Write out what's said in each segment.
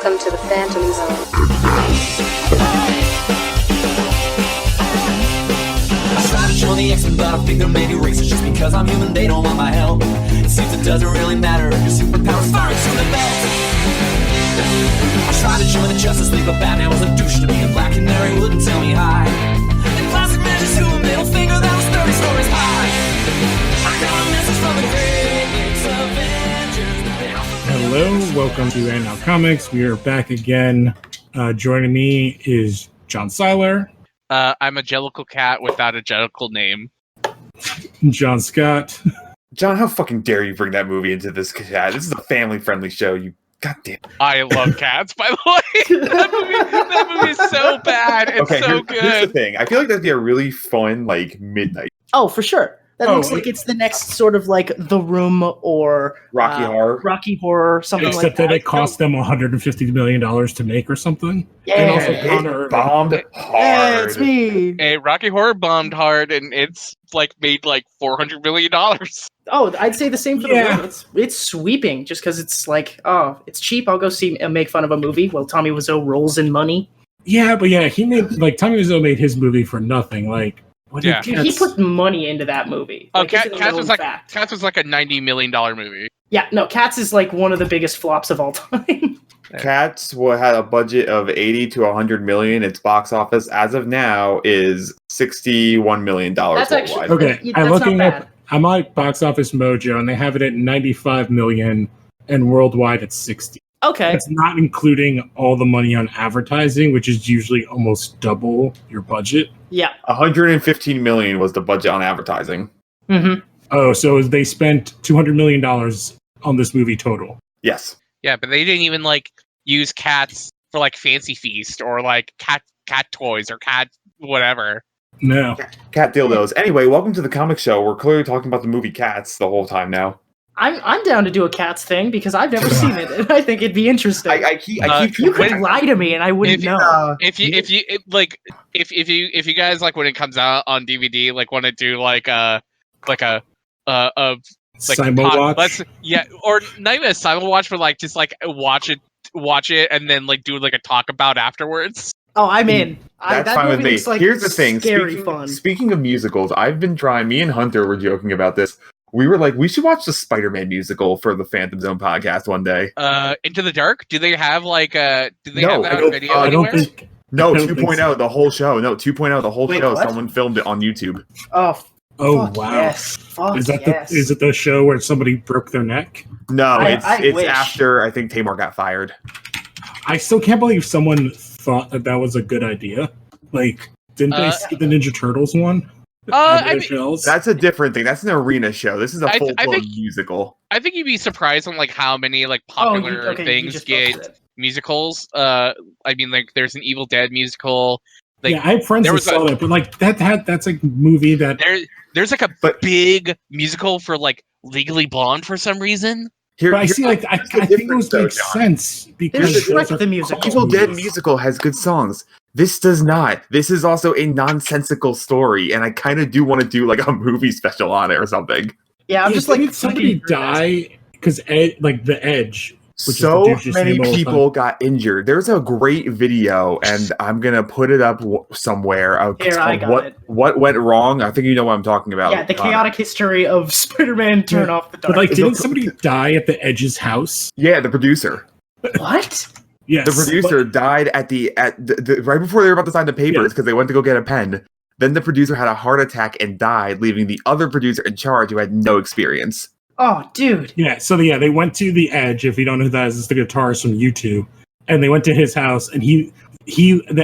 Welcome to the Phantom Zone. I try to join the X-Men, but I think they're maybe racist. Just because I'm human, they don't want my help. It seems it doesn't really matter if your superpowers firing through the belt. I tried to join the Justice League, but Batman was a douche to me. And Black Canary wouldn't tell me hi. And Plastic Man just threw a middle finger that was 30 stories high. I got a message from the great Avengers. Hello, welcome to And Now Comics. We are back again. Joining me is John Seiler. I'm a Jellicle cat without a Jellicle name. John Scott. John, how fucking dare you bring that movie into this chat? This is a family-friendly show, you goddamn. I love cats, by the way. That movie is so bad. It's so good. Here's the thing. I feel like that'd be a really fun, midnight. Oh, for sure. That looks like it's the next sort of like The Room or Rocky Horror, something like that. Except that it cost them $150 million to make or something. Yeah, and also it bombed hard. Yeah, it's me. Hey, Rocky Horror bombed hard, and it's made $400 million. Oh, I'd say the same for The Room. It's sweeping just because it's it's cheap. I'll go make fun of a movie while Tommy Wiseau rolls in money. Yeah, but he made Tommy Wiseau made his movie for nothing. He put money into that movie. Cats was like a $90 million movie. Yeah, no, Cats is one of the biggest flops of all time. Cats had a budget of 80 to 100 million. Its box office as of now is $61 million worldwide. Okay, I'm at Box Office Mojo, and they have it at 95 million, and worldwide it's 60. Okay. That's not including all the money on advertising, which is usually almost double your budget. Yeah. 115 million was the budget on advertising. Mm-hmm. Oh, so they spent $200 million on this movie total. Yes. Yeah, but they didn't even use cats for Fancy Feast or cat toys or cat whatever. No. Cat dildos. Anyway, welcome to the comic show. We're clearly talking about the movie Cats the whole time now. I'm down to do a Cats thing because I've never seen it, and I think it'd be interesting. I keep you could lie to me, and I wouldn't know. If you guys when it comes out on DVD want to do Simul-watch? or not even a simul watch, but just watch it, and then do a talk about afterwards. Oh, I'm in. That's fine with me. Here's the thing. Fun. Speaking of musicals, I've been trying. Me and Hunter were joking about this. We were we should watch the Spider-Man musical for the Phantom Zone podcast one day. Into the Dark? Do they have have that on video anywhere? No, 2.0, so. the whole show. No, 2.0, the whole show. What? Someone filmed it on YouTube. Oh wow. Yes. Is it the show where somebody broke their neck? No, it's wish. after I think Tamar got fired. I still can't believe someone thought that was a good idea. Didn't they see the Ninja Turtles one? That's a different thing. That's an arena show. This is a full-blown musical. I think you'd be surprised on how many popular things get musicals. There's an Evil Dead musical. I have friends that saw that, but that's a movie that there's a big musical for Legally Blonde for some reason. I think those make sense because the musical. Evil Dead musical has good songs. This does not. This is also a nonsensical story, and I kind of do want to do a movie special on it or something. Yeah, I'm just somebody die because The Edge. So many people got injured. There's a great video, and I'm gonna put it up somewhere. Here, I got it. What went wrong? I think you know what I'm talking about. Yeah, the chaotic history of Spider-Man Turn Off the Dark. But didn't somebody die at the Edge's house? Yeah, the producer. What? Yes, the producer died at the right before they were about to sign the papers because they went to go get a pen. Then the producer had a heart attack and died, leaving the other producer in charge who had no experience. Oh, dude. Yeah, so they went to the Edge. If you don't know who that is, it's the guitarist from U2. And they went to his house, and the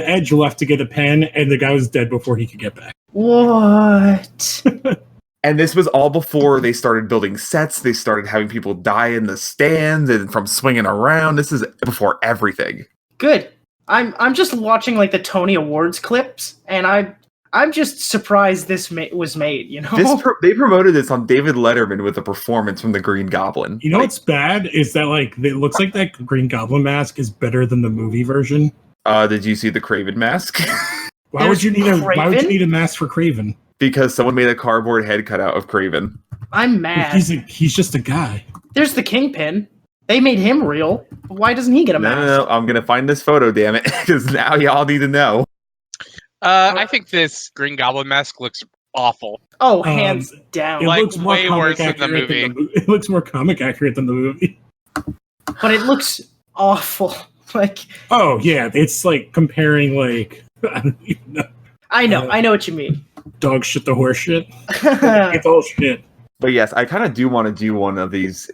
Edge left to get a pen, and the guy was dead before he could get back. What? And this was all before they started building sets. They started having people die in the stands and from swinging around. This is before everything. Good. I'm just watching the Tony Awards clips, and I'm just surprised this was made. They promoted this on David Letterman with a performance from the Green Goblin. You know what's bad is that it looks like that Green Goblin mask is better than the movie version. Did you see the Kraven mask? Why would you need a mask for Kraven? Because someone made a cardboard head cutout of Kraven. I'm mad. He's just a guy. There's the Kingpin. They made him real. Why doesn't he get a mask? No, I'm gonna find this photo, damn it, because now y'all need to know. I think this Green Goblin mask looks awful. Oh, hands down. It Like, looks more way comic worse than the accurate movie. It looks more comic accurate than the movie. But it looks awful. Like, oh yeah, it's like comparing like I don't even know. I know what you mean. Dog shit to horse shit. It's all shit. But yes, I kind of do want to do one of these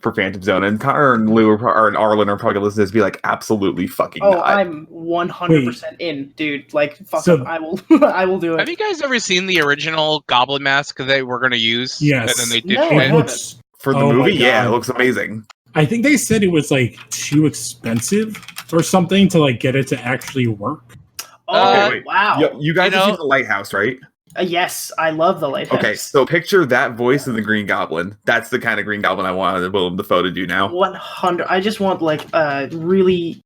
for Phantom Zone, and Connor and Lou and Arlen are probably gonna listen to this and be like, absolutely fucking not. I'm 100% in, dude. Like, fuck So- up. I will I will do it. Have you guys ever seen the original Goblin mask that they were going to use? Yes. And then they did No, I It haven't. looks. For the Oh my movie, yeah, God. it looks amazing. I think they said it was like too expensive or something to like get it to actually work. Oh, wait. wow. You guys You have know- seen The Lighthouse, right? Yes, I love the lighthouse. Okay, so picture that voice in the Green Goblin. That's the kind of Green Goblin I wanted Willem Dafoe to do now. 100. I just want like really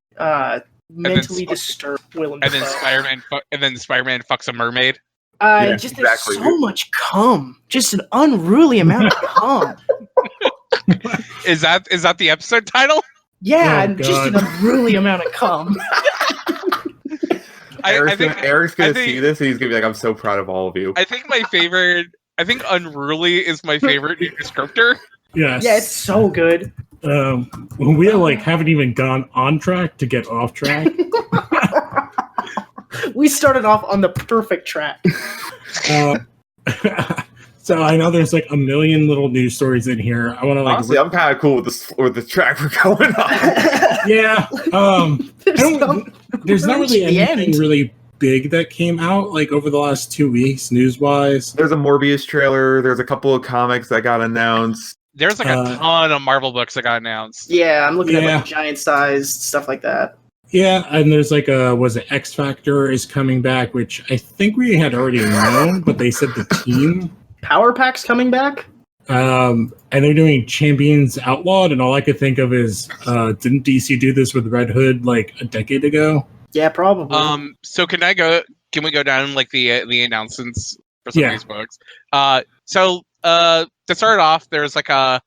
mentally disturbed Willem And then Dafoe. Spider-Man fucks a mermaid. Yeah, Just exactly. there's so much cum. Just an unruly amount of cum. Is that the episode title? Yeah, Oh, and just an God. unruly amount of cum. I think Eric's gonna I think- see this and he's gonna be like, I'm so proud of all of you. I think Unruly is my favorite new descriptor. Yes. Yeah, it's so good. We like haven't even gone on track to get off track. We started off on the perfect track. So I know there's like a million little news stories in here. I want to like. Honestly, I'm kind of cool with the track we're going on. Yeah. There's not really anything end. really big that came out like over the last 2 weeks news wise. There's a Morbius trailer. There's a couple of comics that got announced. There's like a ton of Marvel books that got announced. Yeah, I'm looking at Yeah. like giant sized stuff like that. Yeah, and there's like was it X Factor is coming back, which I think we had already known, but they said the team. Power Pack's coming back? And they're doing Champions Outlawed, and all I could think of is didn't DC do this with Red Hood like a decade ago? Yeah, probably. So can we go down like the announcements for some Yeah. of these books? To start off, there's like a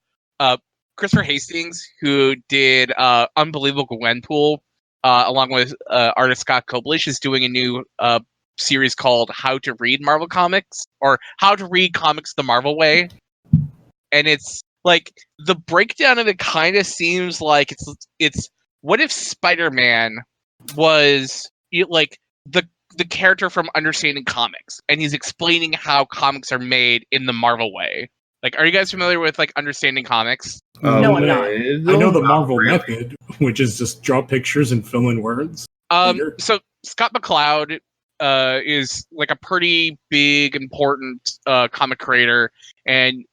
Christopher Hastings who did Unbelievable Gwenpool, along with artist Scott Koblish, is doing a new series called How to Read Marvel Comics, or How to Read Comics the Marvel Way. And it's like the breakdown of it kind of seems like it's what if Spider-Man was like the character from Understanding Comics, and he's explaining how comics are made in the Marvel way. Like, are you guys familiar with like Understanding Comics? No, I'm not. I know the Marvel method, which is just draw pictures and fill in words. So Scott McCloud is like a pretty big, important comic creator, and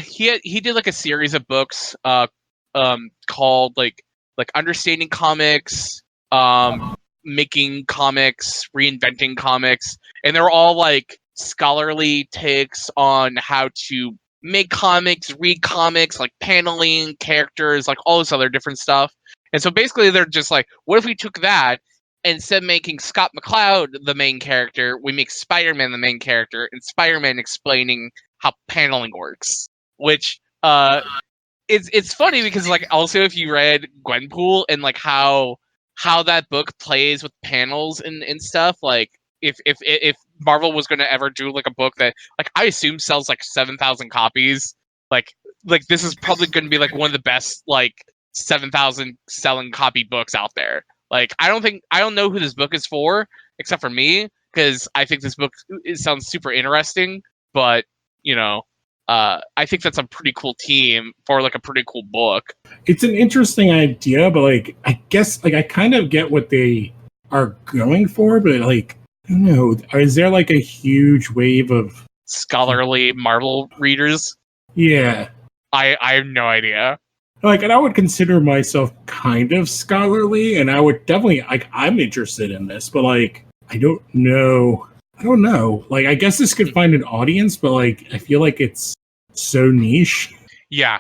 he did like a series of books called like Understanding Comics, Making Comics, Reinventing Comics, and they're all like scholarly takes on how to make comics, read comics, like paneling, characters, like all this other different stuff. And so basically they're just like, what if we took that, instead of making Scott McCloud the main character, we make Spider-Man the main character, and Spider-Man explaining how paneling works. Which it's funny because like also if you read Gwenpool and like how that book plays with panels and stuff, like if Marvel was going to ever do like a book that like I assume sells like 7,000 copies, like this is probably going to be like one of the best like 7,000 selling copy books out there. Like I don't know who this book is for except for me, because I think this book sounds super interesting, but you know, I think that's a pretty cool team for like a pretty cool book. It's an interesting idea, but like I guess like I kind of get what they are going for, but like I don't know, is there like a huge wave of Scholarly Marvel readers? yeah. I have no idea. Like, and I would consider myself kind of scholarly, and I would definitely like I'm interested in this, but like I don't know. Like I guess this could find an audience, but like I feel like it's so niche. Yeah,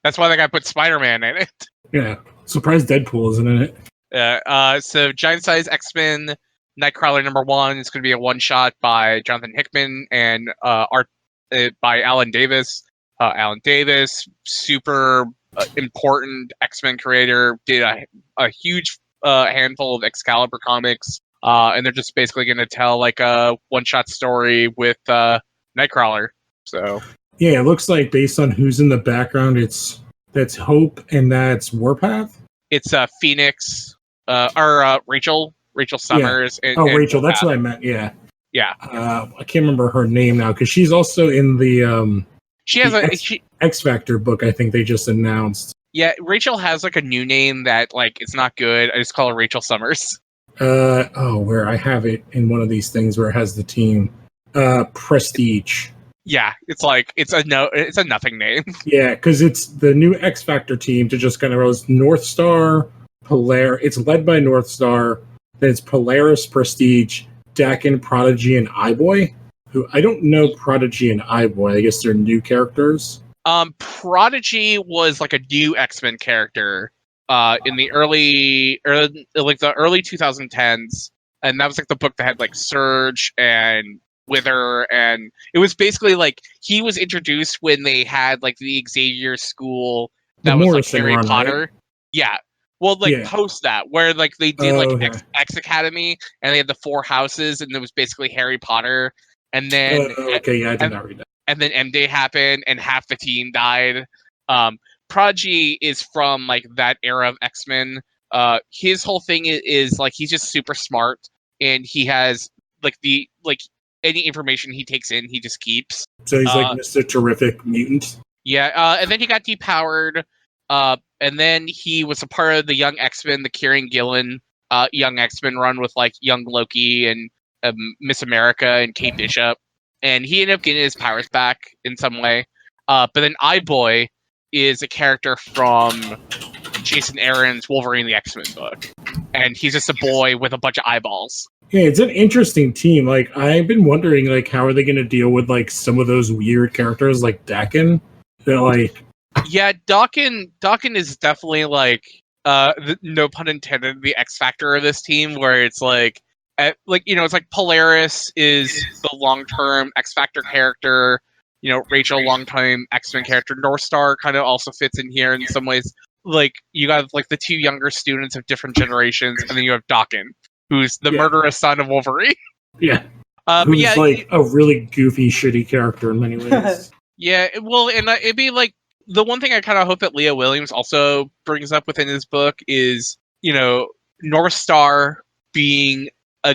that's why they got to put Spider-Man in it. Yeah. Surprised Deadpool isn't in it. So Giant Size X-Men Nightcrawler #1 is going to be a one-shot by Jonathan Hickman and art by Alan Davis. Alan Davis, super important X-Men creator, did a huge handful of Excalibur comics, and they're just basically going to tell like a one-shot story with Nightcrawler. So yeah, it looks like based on who's in the background, that's Hope and that's Warpath. it's Phoenix or Rachel Summers. Yeah. And Rachel, that's Warpath. what I meant. Yeah. Yeah. I can't remember her name now because she's also in the She has X Factor book. I think they just announced. Yeah, Rachel has like a new name that like it's not good. I just call her Rachel Summers. Where I have it in one of these things where it has the team. Prestige. Yeah, it's like it's a nothing name. Yeah, because it's the new X Factor team to just kind of goes North Star, It's led by North Star. Then it's Polaris, Prestige, Dakin, Prodigy, and iBoy. Who I don't know Prodigy and iBoy. I guess they're new characters. Prodigy was like a new X-Men character in the early 2010s, and that was like the book that had like Surge and Wither, and it was basically like he was introduced when they had like the Xavier School that was like Harry Potter. Right? Yeah. Well, post that, where like they did X Academy, and they had the 4 houses, and it was basically Harry Potter. And then I did not read that. And then M Day happened, and half the team died. Prodigy is from like that era of X-Men. His whole thing is like he's just super smart, and he has any information he takes in, he just keeps. So he's like Mr. Terrific Mutant. Yeah, and then he got depowered. And then he was a part of the Young X-Men, the Kieran Gillen Young X-Men run with like Young Loki and Miss America and Kate Bishop. And he ended up getting his powers back in some way. But then iBoy is a character from Jason Aaron's Wolverine the X-Men book. And he's just a boy with a bunch of eyeballs. Yeah, it's an interesting team. Like, I've been wondering, like, how are they going to deal with, like, some of those weird characters like Dakin? They're like... Yeah, Dakin is definitely, like, no pun intended, the X Factor of this team, where it's like, it's like Polaris is the long-term X Factor character. Rachel, long-time X-Men character. North Star kind of also fits in here in some ways. Like, you got like the 2 younger students of different generations, and then you have Dakin, who's the murderous son of Wolverine. Yeah. Who's like a really goofy, shitty character in many ways. Yeah, well, and it'd be like, the one thing I kind of hope that Leah Williams also brings up within his book is, North Star being a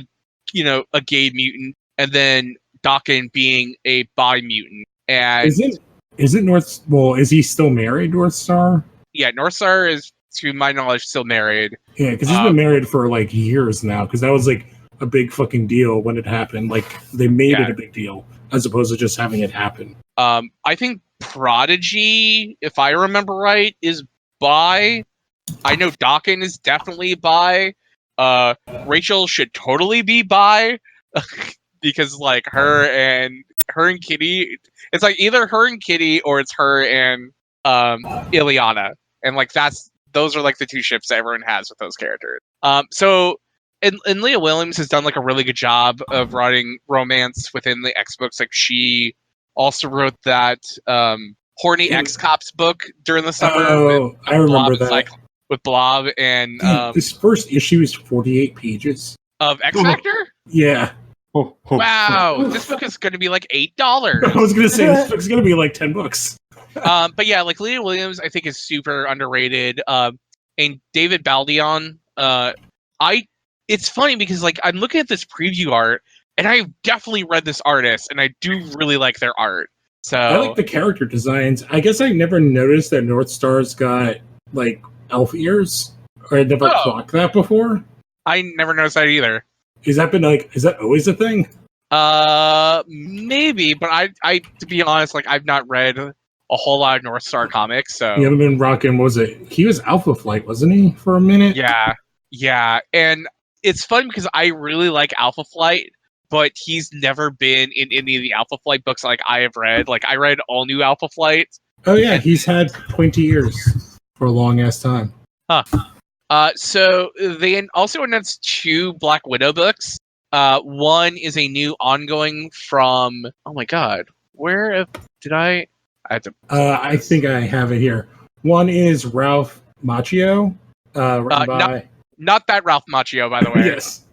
gay mutant, and then Dakin being a bi mutant. And isn't is he still married, North Star? Yeah, North Star is, to my knowledge, still married. Yeah, because he's been married for like years now, because that was like a big fucking deal when it happened. Like, they made it a big deal, as opposed to just having it happen. I think Prodigy, if I remember right, is bi. I know Dakin is definitely bi. Rachel should totally be bi because like her and Kitty, it's like either her and Kitty or it's her and Ileana, and like those are like the 2 ships that everyone has with those characters. And Leah Williams has done like a really good job of writing romance within the X books. Like, she also wrote that Horny X Cops book during the summer. Oh, I remember that. With Blob and... this first issue is 48 pages. Of X Factor? Yeah. Wow, this book is going to be like $8. I was going to say, this book's going to be like $10. But yeah, like Leah Williams, I think is super underrated. And David Baldeon, it's funny because like I'm looking at this preview art, and I've definitely read this artist, and I do really like their art. So I like the character designs. I guess I never noticed that North Star's got like elf ears, or I never clocked that before. I never noticed that either. Is that always a thing? Maybe, but I to be honest, like I've not read a whole lot of North Star comics, so you haven't been rocking. What was it? He was Alpha Flight, wasn't he, for a minute? Yeah, and it's fun because I really like Alpha Flight, but he's never been in any of the Alpha Flight books like I have read. Like, I read all new Alpha Flight. Oh yeah, he's had pointy ears for a long ass time. So they also announced 2 Black Widow books. One is a new ongoing from, oh my god, where did I have to... I think I have it here. One is Ralph Macchio, written by Not that Ralph Macchio, by the way. yes,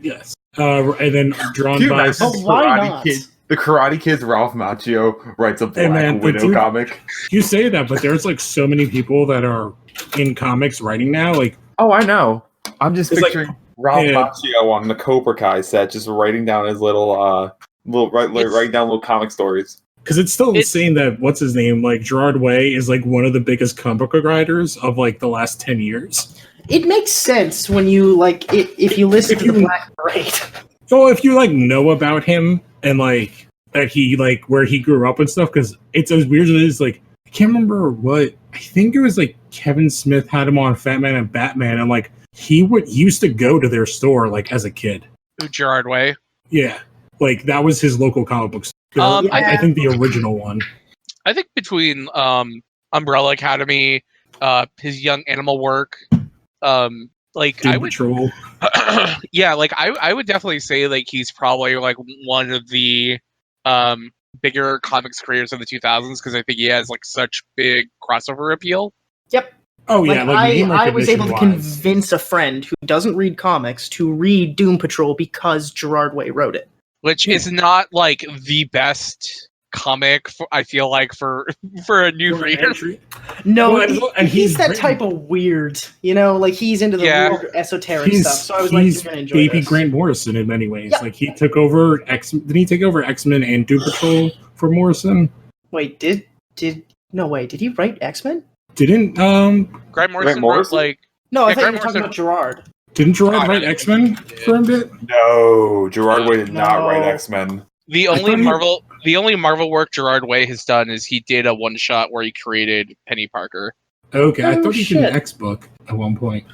yes, and then drawn Dude, by. that's But why Karate not? Kid. The Karate Kid's Ralph Macchio writes a Hey, Black man, the Widow dude- comic. You say that, but there's like so many people that are in comics writing now. Like, Oh, I know. I'm just It's like- picturing Ralph yeah. Macchio on the Cobra Kai set, just writing down his writing down little comic stories. because it's still It's- insane that what's his name, like Gerard Way, is like one of the biggest comic book writers of like the last 10 years. It makes sense when you like if you listen If to the you- Black Parade. So if you like know about him and like that he like where he grew up and stuff, because it's as weird as it is. Like I can't remember what I think it was like Kevin Smith had him on Fat Man and Batman, and like he used to go to their store like as a kid. Gerard Way. Yeah, like that was his local comic book store. I think the original one. I think between Umbrella Academy, his Young Animal work, like Doom I would, Patrol. yeah, like I would definitely say like he's probably like one of the bigger comics creators of the 2000s because I think he has like such big crossover appeal. Yep. Oh yeah, like name I was able to recognition-wise. convince a friend who doesn't read comics to read Doom Patrol because Gerard Way wrote it. Which is not like the best comic for, I feel like for a new reader. No, Well, and he's he's that written- type of weird, like he's into the Yeah. weird esoteric stuff. So I was like, he's you're gonna enjoy baby this. Grant Morrison in many ways. Yep. Like he took over Didn't he take over X-Men and Doom Patrol for Morrison? Wait, did he write X-Men? Didn't Grant Morrison wrote Morrison? like No, I Yeah, thought you Grant were talking Morrison- about Gerard. didn't Gerard God, write I X-Men think he did. for a bit? No, Gerard Way did not No. write X-Men. the I only thought he- Marvel work Gerard Way has done is he did a one shot where he created Penny Parker. Okay, I Oh, thought he did an shit. X book at one point.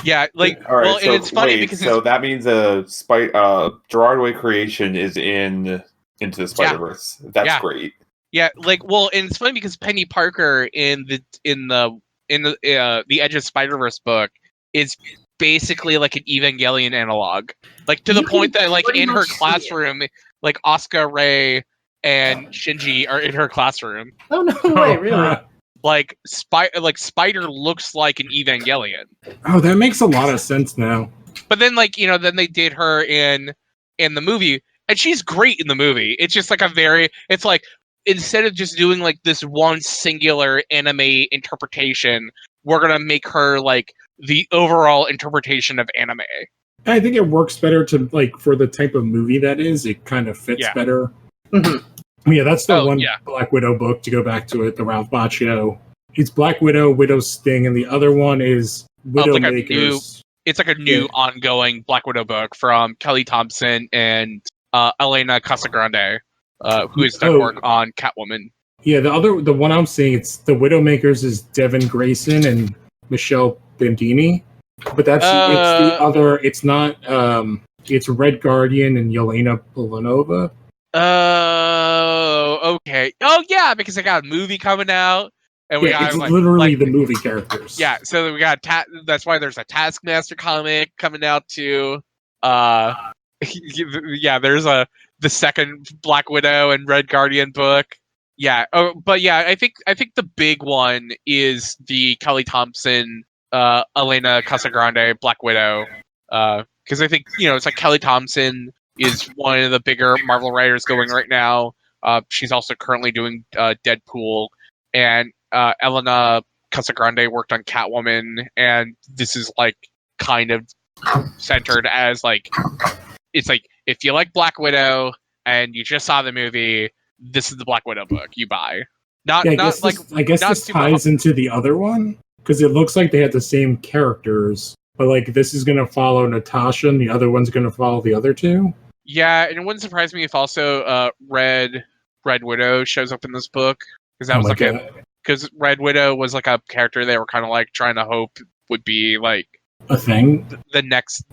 Yeah, like All right, well, so and it's funny wait, because so that means Gerard Way creation is in Into the Spider-Verse. That's Yeah. great. yeah, like well, and it's funny because Penny Parker in the Edge of Spider-Verse book is basically like an Evangelion analog. Like to the You point can that like pretty in her much see it. classroom, like Asuka, Rey, and Shinji are in her classroom. Oh no way, really? Like Spider looks like an Evangelion. Oh, that makes a lot of sense now. But then then they did her in the movie, and she's great in the movie. It's just like it's like instead of just doing like this one singular anime interpretation, we're gonna make her like the overall interpretation of anime. I think it works better to like for the type of movie that is. It kind of fits Yeah. better. Mhm. Yeah, that's the Oh, one yeah. Black Widow book to go back to it. The Ralph Macchio. It's Black Widow, Widow's Sting, and the other one is Widowmakers. It's like a new ongoing Black Widow book from Kelly Thompson and Elena Casagrande, who has done Oh. work on Catwoman. Yeah, the one I'm seeing, it's the Widowmakers is Devin Grayson and Michelle Bandini, but it's the other. It's not. It's Red Guardian and Yelena Belanova. Oh, okay. Oh, yeah, because I got a movie coming out, and we Yeah, got it's like, literally like- the movie characters. yeah. So we got that's why there's a Taskmaster comic coming out too. Yeah, there's the second Black Widow and Red Guardian book. Yeah. Oh, but yeah, I think the big one is the Kelly Thompson, Elena Casagrande Black Widow. Because I think it's like Kelly Thompson is one of the bigger Marvel writers going right now. She's also currently doing Deadpool, and Elena Casagrande worked on Catwoman, and this is like kind of centered as like it's like if you like Black Widow and you just saw the movie, this is the Black Widow book you buy. Yeah, I guess not this super- ties into the other one because it looks like they had the same characters, but like this is gonna follow Natasha and the other one's gonna follow the other two. Yeah, and it wouldn't surprise me if also Red Widow shows up in this book because that Oh was my like God. because Red Widow was like a character they were kind of like trying to hope would be like A thing. the next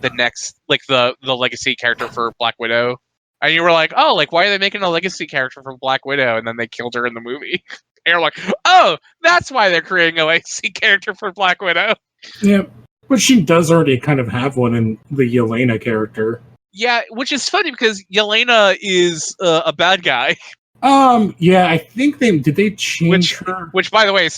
like the legacy character for Black Widow. And you were like, oh, like why are they making a legacy character for Black Widow? And then they killed her in the movie. And you're like, oh, that's why they're creating a legacy character for Black Widow. Yeah, but she does already kind of have one in the Yelena character. Yeah, which is funny because Yelena is a bad guy. Yeah, I think they change her. Which, by the way,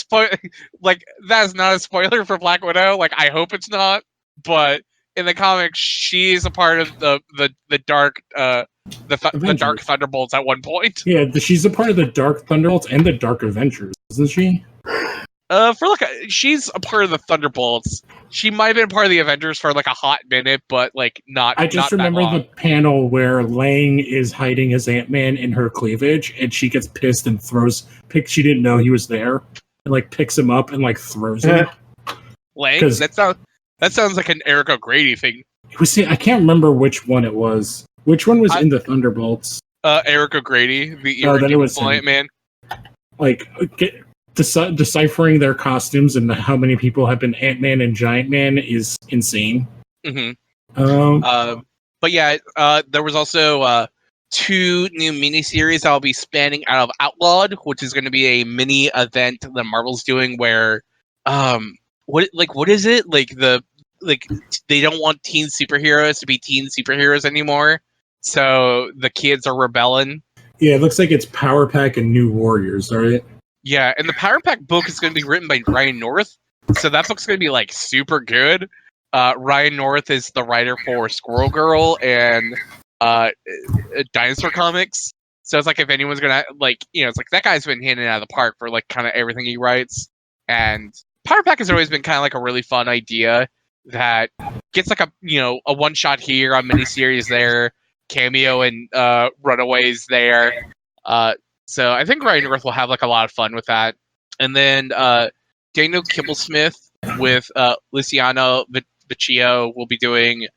like that is not a spoiler for Black Widow. Like, I hope it's not, but in the comics, she's a part of the dark the Dark Thunderbolts at one point. Yeah, she's a part of the Dark Thunderbolts and the Dark Avengers, isn't she? She's a part of the Thunderbolts. She might have been part of the Avengers for like a hot minute, but like not. I just remember the panel where Lang is hiding his Ant-Man in her cleavage, and she gets pissed and she didn't know he was there, and like picks him up and like throws him. Lang? That sounds like an Eric O'Grady thing. I can't remember which one it was. Which one was in the Thunderbolts? Eric O'Grady, the irredeemable Ant-Man. Like, deciphering their costumes and how many people have been Ant-Man and Giant Man is insane. Mm-hmm. But yeah, there was also 2 new miniseries that will be spanning out of Outlawed, which is going to be a mini event that Marvel's doing where, what is it? They don't want teen superheroes to be teen superheroes anymore, so the kids are rebelling. Yeah, it looks like it's Power Pack and New Warriors, right? Yeah, and the Power Pack book is going to be written by Ryan North, so that book's going to be like super good. Ryan North is the writer for Squirrel Girl and Dinosaur Comics, so it's like if anyone's gonna it's like that guy's been hitting it out of the park for like kind of everything he writes. And Power Pack has always been kind of like a really fun idea that gets like a one shot here, a miniseries there, cameo and Runaways there. So I think Ryan North will have like a lot of fun with that. And then Daniel Kibblesmith with Luciano Vecchio will be doing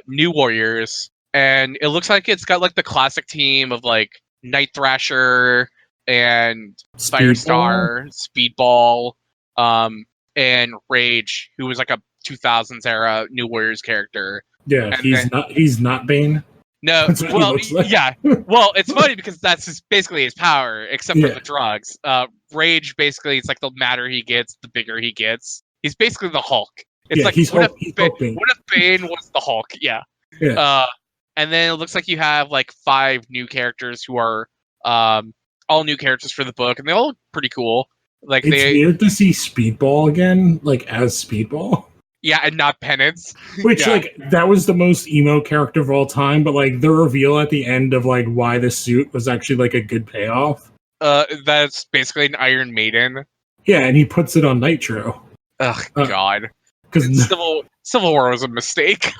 New Warriors, and it looks like it's got like the classic team of like Night Thrasher and Firestar, Speedball, and Rage, who was like a 2000s era New Warriors character. Yeah, and he's not Bane. No, well, yeah. Well, it's funny because that's basically his power, except for the drugs. Rage, basically, it's like the madder he gets, the bigger he gets. He's basically the Hulk. It's like, what if Bane was the Hulk? Yeah. And then it looks like you have like 5 new characters who are all new characters for the book, and they all look pretty cool. Like it's weird to see Speedball again, like as Speedball. Yeah, and not Penance. Which, like, that was the most emo character of all time, but, like, the reveal at the end of, like, why the suit was actually, like, a good payoff. That's basically an Iron Maiden. Yeah, and he puts it on Nitro. Ugh, God. Because Civil War was a mistake.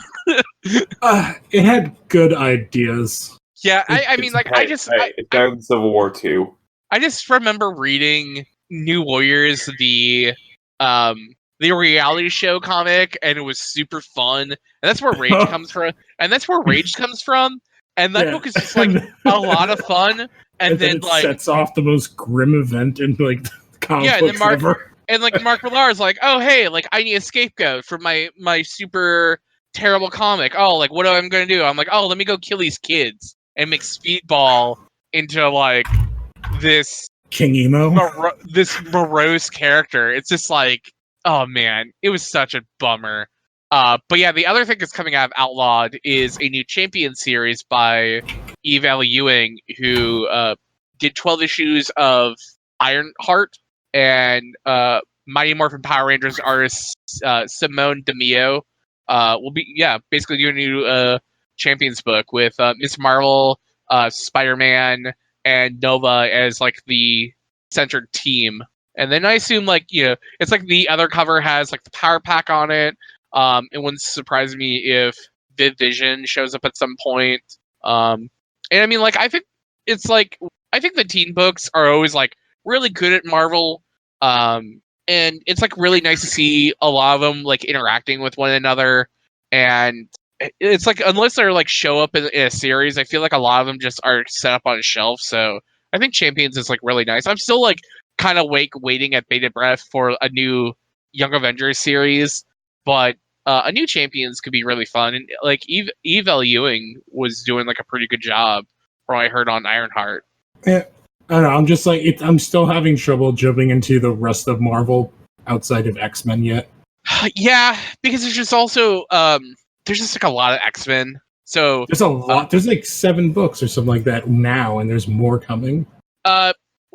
It had good ideas. Yeah, I mean, like, it's better than Civil War 2. I just remember reading New Warriors, the reality show comic, and it was super fun, and that's where Rage comes from. And that book is just like a lot of fun. And then like sets off the most grim event in like comic books ever. And like Mark Millar is like, oh hey, like I need a scapegoat for my super terrible comic. Oh, like what am I gonna do? I'm like, oh, let me go kill these kids and make Speedball into like this King Emo, this morose character. It's just like, oh man, it was such a bummer. But yeah, the other thing that's coming out of Outlawed is a new Champion series by Eve L. Ewing, who did 12 issues of Ironheart, and Mighty Morphin Power Rangers artist Simone DeMio will be basically doing a new Champions book with Miss Marvel, Spider-Man, and Nova as like the centered team. And then I assume it's like the other cover has like the Power Pack on it. It wouldn't surprise me if Vision shows up at some point. And I mean, like, I think the teen books are always like really good at Marvel. And it's like really nice to see a lot of them like interacting with one another. And it's like, unless they're like show up in a series, I feel like a lot of them just are set up on a shelf. So I think Champions is like really nice. I'm still like kind of waiting at bated breath for a new Young Avengers series, but a new Champions could be really fun. And like Eve L. Ewing was doing like a pretty good job from what I heard on Ironheart. Yeah, I don't know. I'm just like I'm still having trouble jumping into the rest of Marvel outside of X-Men yet. Yeah, because there's just also there's just like a lot of X-Men. So There's a lot. There's like 7 books or something like that now, and there's more coming.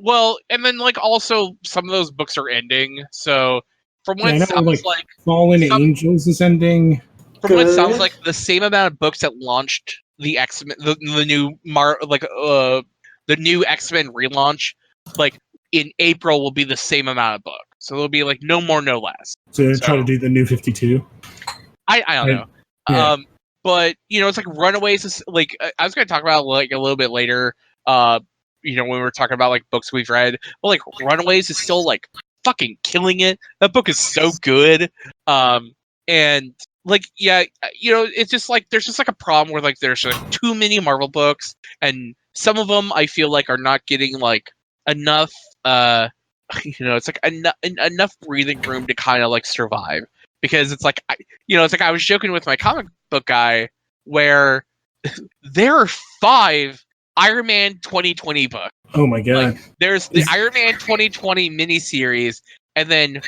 well, and then like also some of those books are ending. So from what I it know, sounds like, Fallen Angels is ending. from what it sounds Good. like, the same amount of books that launched the X-Men, the new the new X-Men relaunch, like in April, will be the same amount of books. So there'll be like no more, no less. So they're trying to do the New 52. I don't know. Yeah. But it's like Runaways is like I was going to talk about like a little bit later. When we were talking about like books we've read, but like Runaways is still like fucking killing it. That book is so good. And like it's just like there's just like a problem where like there's like too many Marvel books, and some of them I feel like are not getting like enough. It's like enough breathing room to kind of like survive. Because it's like, it's like I was joking with my comic book guy where there are 5 Iron Man 2020 books. Oh my god! Like, there's the Iron Man 2020 miniseries, and then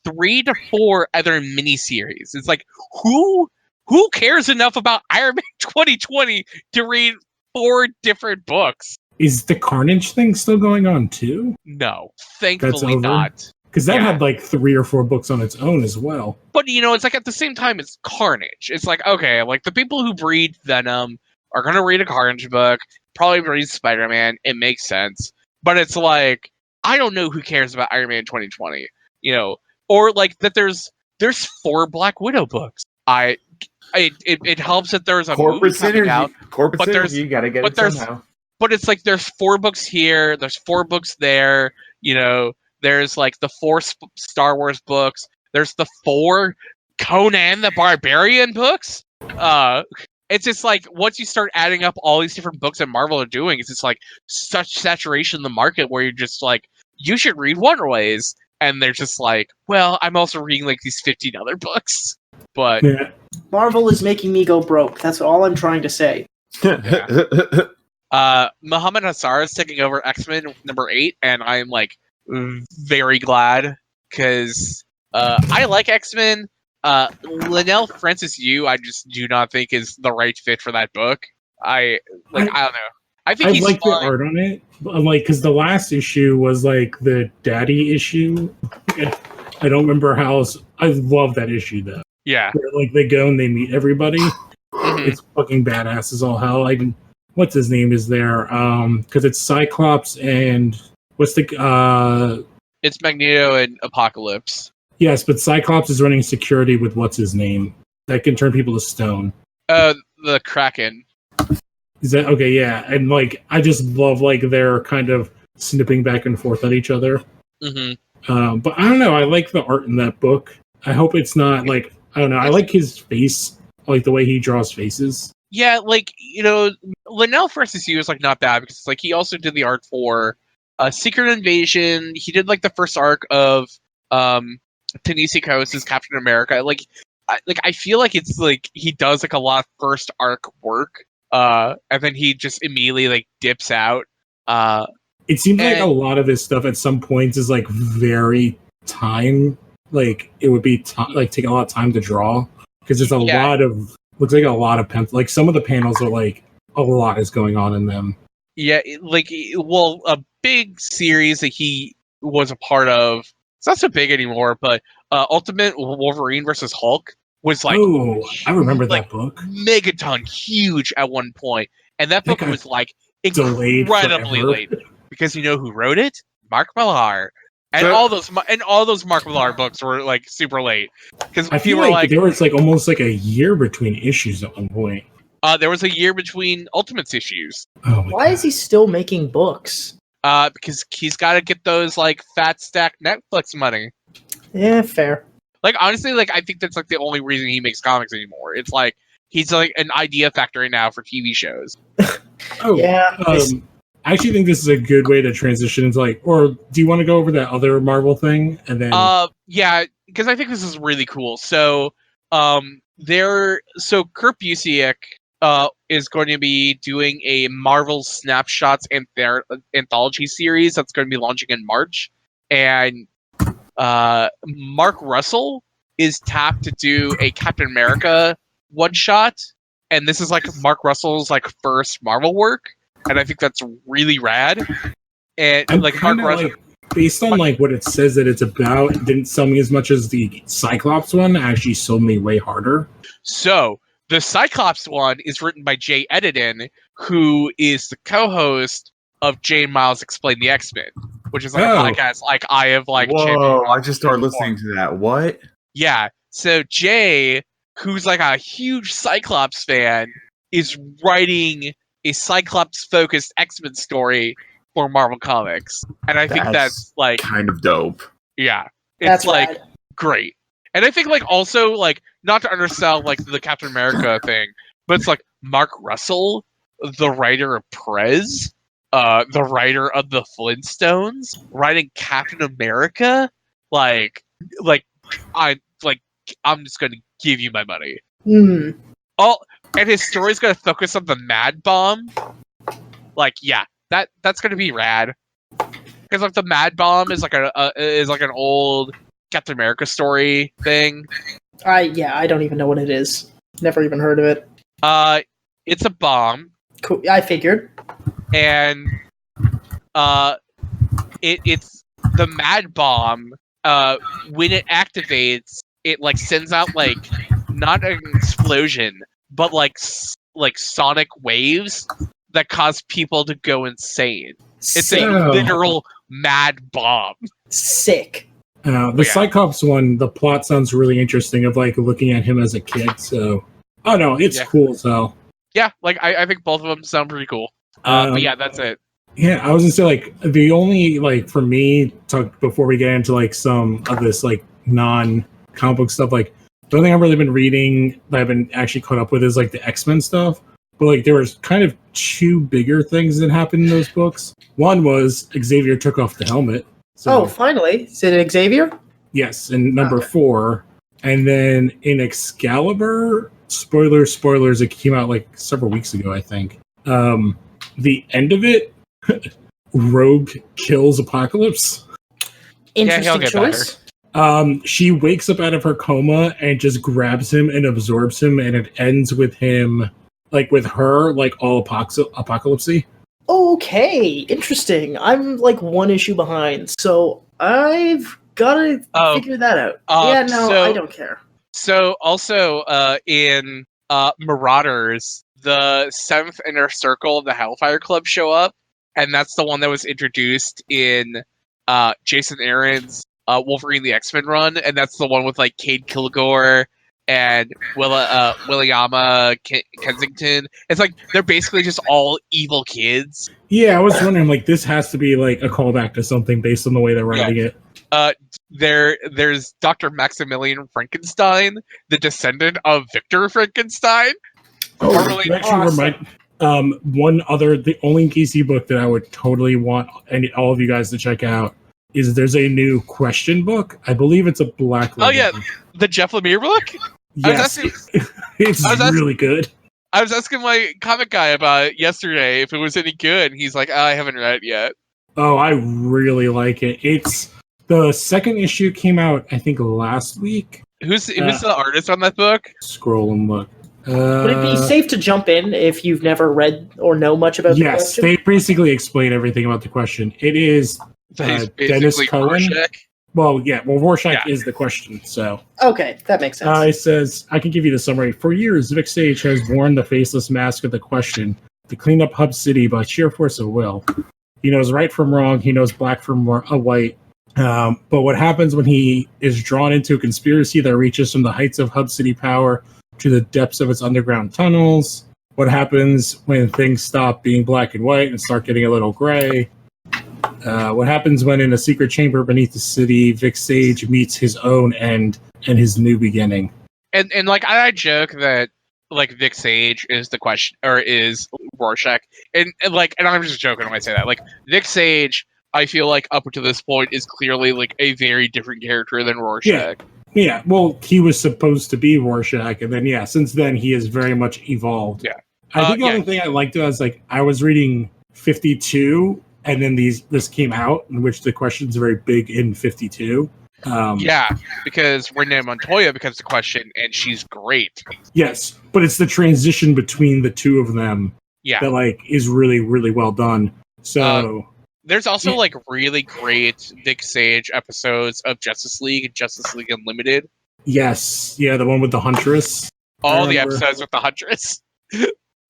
3 to 4 other miniseries. It's like who cares enough about Iron Man 2020 to read 4 different books? Is the Carnage thing still going on too? No, thankfully not. Because that had like 3 or 4 books on its own as well. But it's like at the same time, it's Carnage. It's like, okay, like the people who read Venom are gonna read a Carnage book, probably read Spider-Man. It makes sense. But it's like, I don't know who cares about Iron Man 2020. Or like that there's 4 Black Widow books. It helps that there's a corporate movie coming synergy. out. Corporate but synergy, you gotta get it somehow. But it's like there's 4 books here, there's 4 books there. There's like the 4 Star Wars books. There's the 4 Conan the Barbarian books. It's just like once you start adding up all these different books that Marvel are doing, it's just like such saturation in the market where you're just like, you should read Runaways, and they're just like, well, I'm also reading like these 15 other books. But Yeah. Marvel is making me go broke. That's all I'm trying to say. Muhammad Hassar is taking over X-Men number 8, and I'm like very glad because I like X-Men. Linnell Francis Yu, I just do not think is the right fit for that book. I don't know. I think he's like the fine. art on it, because the last issue was like the daddy issue. I don't remember how. I love that issue though. Yeah, Where, like they go and they meet everybody. Mhm. It's fucking badass as all hell. What's his name is there? Because it's Cyclops and what's the It's Magneto and Apocalypse. Yes, but Cyclops is running security with what's his name that can turn people to stone. The Kraken. Is that okay? Yeah, and like I just love like their kind of snipping back and forth at each other. Mm-hmm. But I don't know. I like the art in that book. I hope it's not like I don't know. I like his face, I like the way he draws faces. Yeah, like Linnell Francis Yu is like not bad because like he also did the art for Secret Invasion. He did like the first arc of Ta-Nehisi Coates' Captain America. I feel like it's like he does like a lot of first arc work, and then he just immediately like dips out. It seems like a lot of his stuff at some points is like very time. Like it would be like take a lot of time to draw because there's a lot of looks like a lot of pencil. Like some of the panels are like a lot is going on in them. Yeah, a big series that he was a part of. It's not so big anymore, but Ultimate Wolverine versus Hulk was like, I remember that book. Megaton huge at one point, and that book was like incredibly late because you know who wrote it? Mark Millar, and all those Mark Millar books were like super late because I feel like there was like almost like a year between issues at one point. There was a year between Ultimates issues. Why is he still making books? Because he's got to get those like fat stack Netflix money. Yeah, fair. Like honestly, like I think that's like the only reason he makes comics anymore. It's like he's like an idea factory now for TV shows. Yeah. I actually think this is a good way to transition into like, or do you want to go over that other Marvel thing and then? Yeah, because I think this is really cool. So, Kurt Busiek is going to be doing a Marvel Snapshots and their anthology series that's going to be launching in March, and Mark Russell is tapped to do a Captain America one shot, and this is like Mark Russell's like first Marvel work, and I think that's really rad. And I'm like Mark kinda, Russell, like, based on like what it says that it's about, it didn't sell me as much as the Cyclops one. Actually, sold me way harder. so the Cyclops one is written by Jay Edidin, who is the co-host of Jay and Miles Explain the X-Men, which is like a podcast like I have like Whoa! I just started before. listening to that. What? Yeah. So Jay, who's like a huge Cyclops fan, is writing a Cyclops-focused X-Men story for Marvel Comics, and I think that's like kind of dope. yeah, it's That's like rad. great. And I think like also like not to undersell like the Captain America thing, but it's like Mark Russell, the writer of Prez, the writer of the Flintstones, writing Captain America, like I'm just gonna give you my money. Hmm. And his story's gonna focus on the Mad Bomb. Like, yeah, that's gonna be rad. Because like the Mad Bomb is like an old Captain America story thing. I don't even know what it is. Never even heard of it. It's a bomb, Cool. I figured. and it's the Mad Bomb. When it activates, it like sends out like not an explosion, but like sonic waves that cause people to go insane. It's Sick. a literal mad bomb. Sick. The Yeah. Cyclops one, the plot sounds really interesting. Of like looking at him as a kid. So, oh no, it's Yeah. cool as hell. Yeah, like I think both of them sound pretty cool. But yeah, that's it. Yeah, I was gonna say like the only like for me before we get into like some of this like non-comic book stuff, like the only thing I've really been reading that I've been actually caught up with is like the X-Men stuff. But like there was kind of two bigger things that happened in those books. One was Xavier took off the helmet. So, Oh, finally. Is it Xavier? yes, in number Okay. 4. And then in Excalibur, spoilers, it came out like several weeks ago, I think. The end of it, Rogue kills Apocalypse. Interesting he'll get choice. She wakes up out of her coma and just grabs him and absorbs him, and it ends with him, like with her, like all apocalypsy. Okay, interesting. I'm like one issue behind, so I've got to Oh, figure that out. so- I don't care. So also in Marauders, the 7th Inner Circle of the Hellfire Club show up, and that's the one that was introduced in Jason Aaron's Wolverine the X-Men run, and that's the one with like Cade Kilgore and Williama Kensington. It's like they're basically just all evil kids. Yeah, I was wondering, like, this has to be like a callback to something based on the way they're writing it. There's Dr. Maximilian Frankenstein, the descendant of Victor Frankenstein. Oh, Formerly- you actually remind one other, the only DC book that I would totally want all of you guys to check out is there's a new question book. I believe it's a Black Label. Oh, yeah. The Jeff Lemire book? Yes, it's I was asking- really good. I was asking my comic guy about it yesterday if it was any good, and he's like, I haven't read it yet. Oh, I really like it. It's the second issue came out, I think, last week. Who's the artist on that book? Scroll and look. Would it be safe to jump in if you've never read or know much about the Yes, question? they basically explain everything about the question. It is He's Dennis basically Cohen. Rorschach. Rorschach Yeah. is the question. So Okay, that makes sense. it says, I can give you the summary. For years, Vic Sage has worn the faceless mask of the question to clean up Hub City by sheer force of will. He knows right from wrong. He knows black from white. But what happens when he is drawn into a conspiracy that reaches from the heights of Hub City power to the depths of its underground tunnels? What happens when things stop being black and white and start getting a little gray? What happens when in a secret chamber beneath the city, Vic Sage meets his own end and his new beginning? And like I joke that like Vic Sage is the question or is Rorschach, and I'm just joking when I say that. Like Vic Sage, I feel like up to this point is clearly like a very different character than Rorschach. Yeah, well, he was supposed to be Rorschach, and then since then he has very much evolved. Yeah. I think the only thing I liked was like I was reading 52, and then this came out, in which the questions are very big in 52. Yeah, because Renee Montoya becomes the question, and she's great. Yes, but it's the transition between the two of them Yeah. that like is really, really well done. So there's also like really great Nick Sage episodes of Justice League and Justice League Unlimited. Yes, yeah, the one with the Huntress. All the episodes with the Huntress.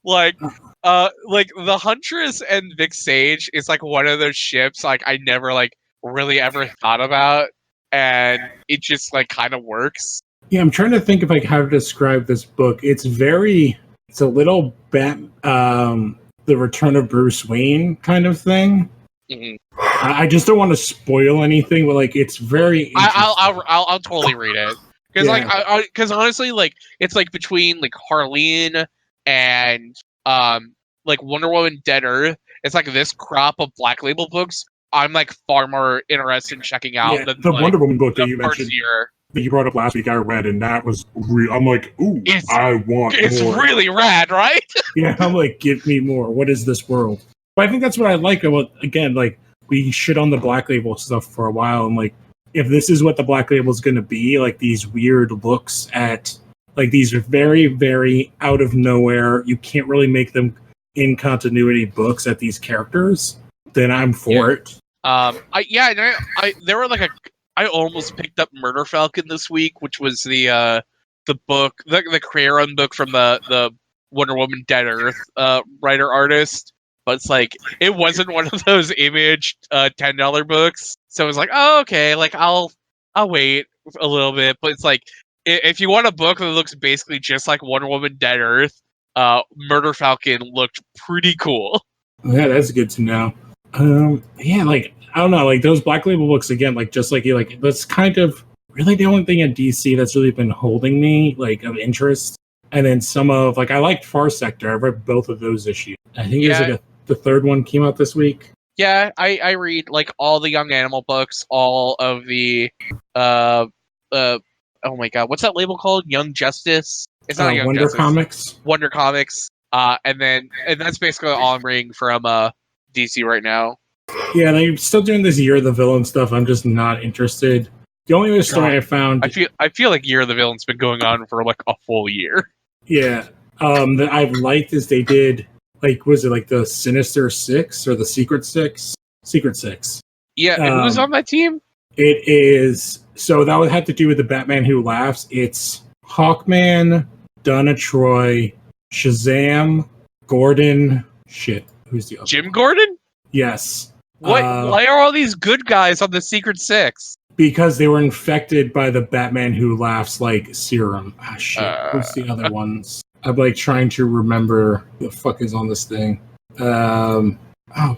like the Huntress and Nick Sage is like one of those ships like I never like really ever thought about, and it just like kind of works. Yeah, I'm trying to think of like how to describe this book. It's a little the Return of Bruce Wayne kind of thing. Mm-hmm. I just don't want to spoil anything, but like it's very. I'll totally read it because because honestly, like it's like between like Harleen and like Wonder Woman Dead Earth. It's like this crop of Black Label books. I'm like far more interested in checking out than the like, Wonder Woman book that the you first mentioned. year. That you brought up last week, I read, and that was I'm like, ooh, I want it's more. It's really rad, right? Yeah, I'm like, give me more. What is this world? But I think that's what I like about, again, like, we shit on the Black Label stuff for a while, and like, if this is what the Black Label is going to be, like these weird looks at, like, these are very, very out of nowhere, you can't really make them in continuity books at these characters, then I'm for it. There were like I almost picked up Murder Falcon this week, which was the book, the Crearon book from the Wonder Woman Dead Earth writer artist. But it's like it wasn't one of those Image $10 books, so it was like, oh okay, like I'll wait a little bit. But it's like if you want a book that looks basically just like Wonder Woman Dead Earth, Murder Falcon looked pretty cool. Yeah, that's good to know. Yeah, like I don't know, like those Black Label books again, like just like you, like that's kind of really the only thing in DC that's really been holding me like of interest. And then some of like I liked Far Sector. I read both of those issues. I think there's like the third one came out this week. Yeah, I read like all the Young Animal books, all of the oh my god, what's that label called? Young Justice. It's not Young Wonder Justice. Comics. Wonder Comics. And that's basically all I'm reading from DC right now. Yeah, they're still doing this Year of the Villain stuff. I'm just not interested. The only other story I found, I feel like Year of the Villain's been going on for like a full year. Yeah, that I've liked is they did like was it like the Sinister Six or the Secret Six? Secret Six. Yeah, and who's on that team? It is so that would have to do with the Batman Who Laughs. It's Hawkman, Donna Troy, Shazam, Gordon. Shit, who's the other? Jim Gordon? Yes. What? Why are all these good guys on the Secret Six? Because they were infected by the Batman Who Laughs like serum. Ah, shit. What's the other ones? I'm like trying to remember the fuck is on this thing. Oh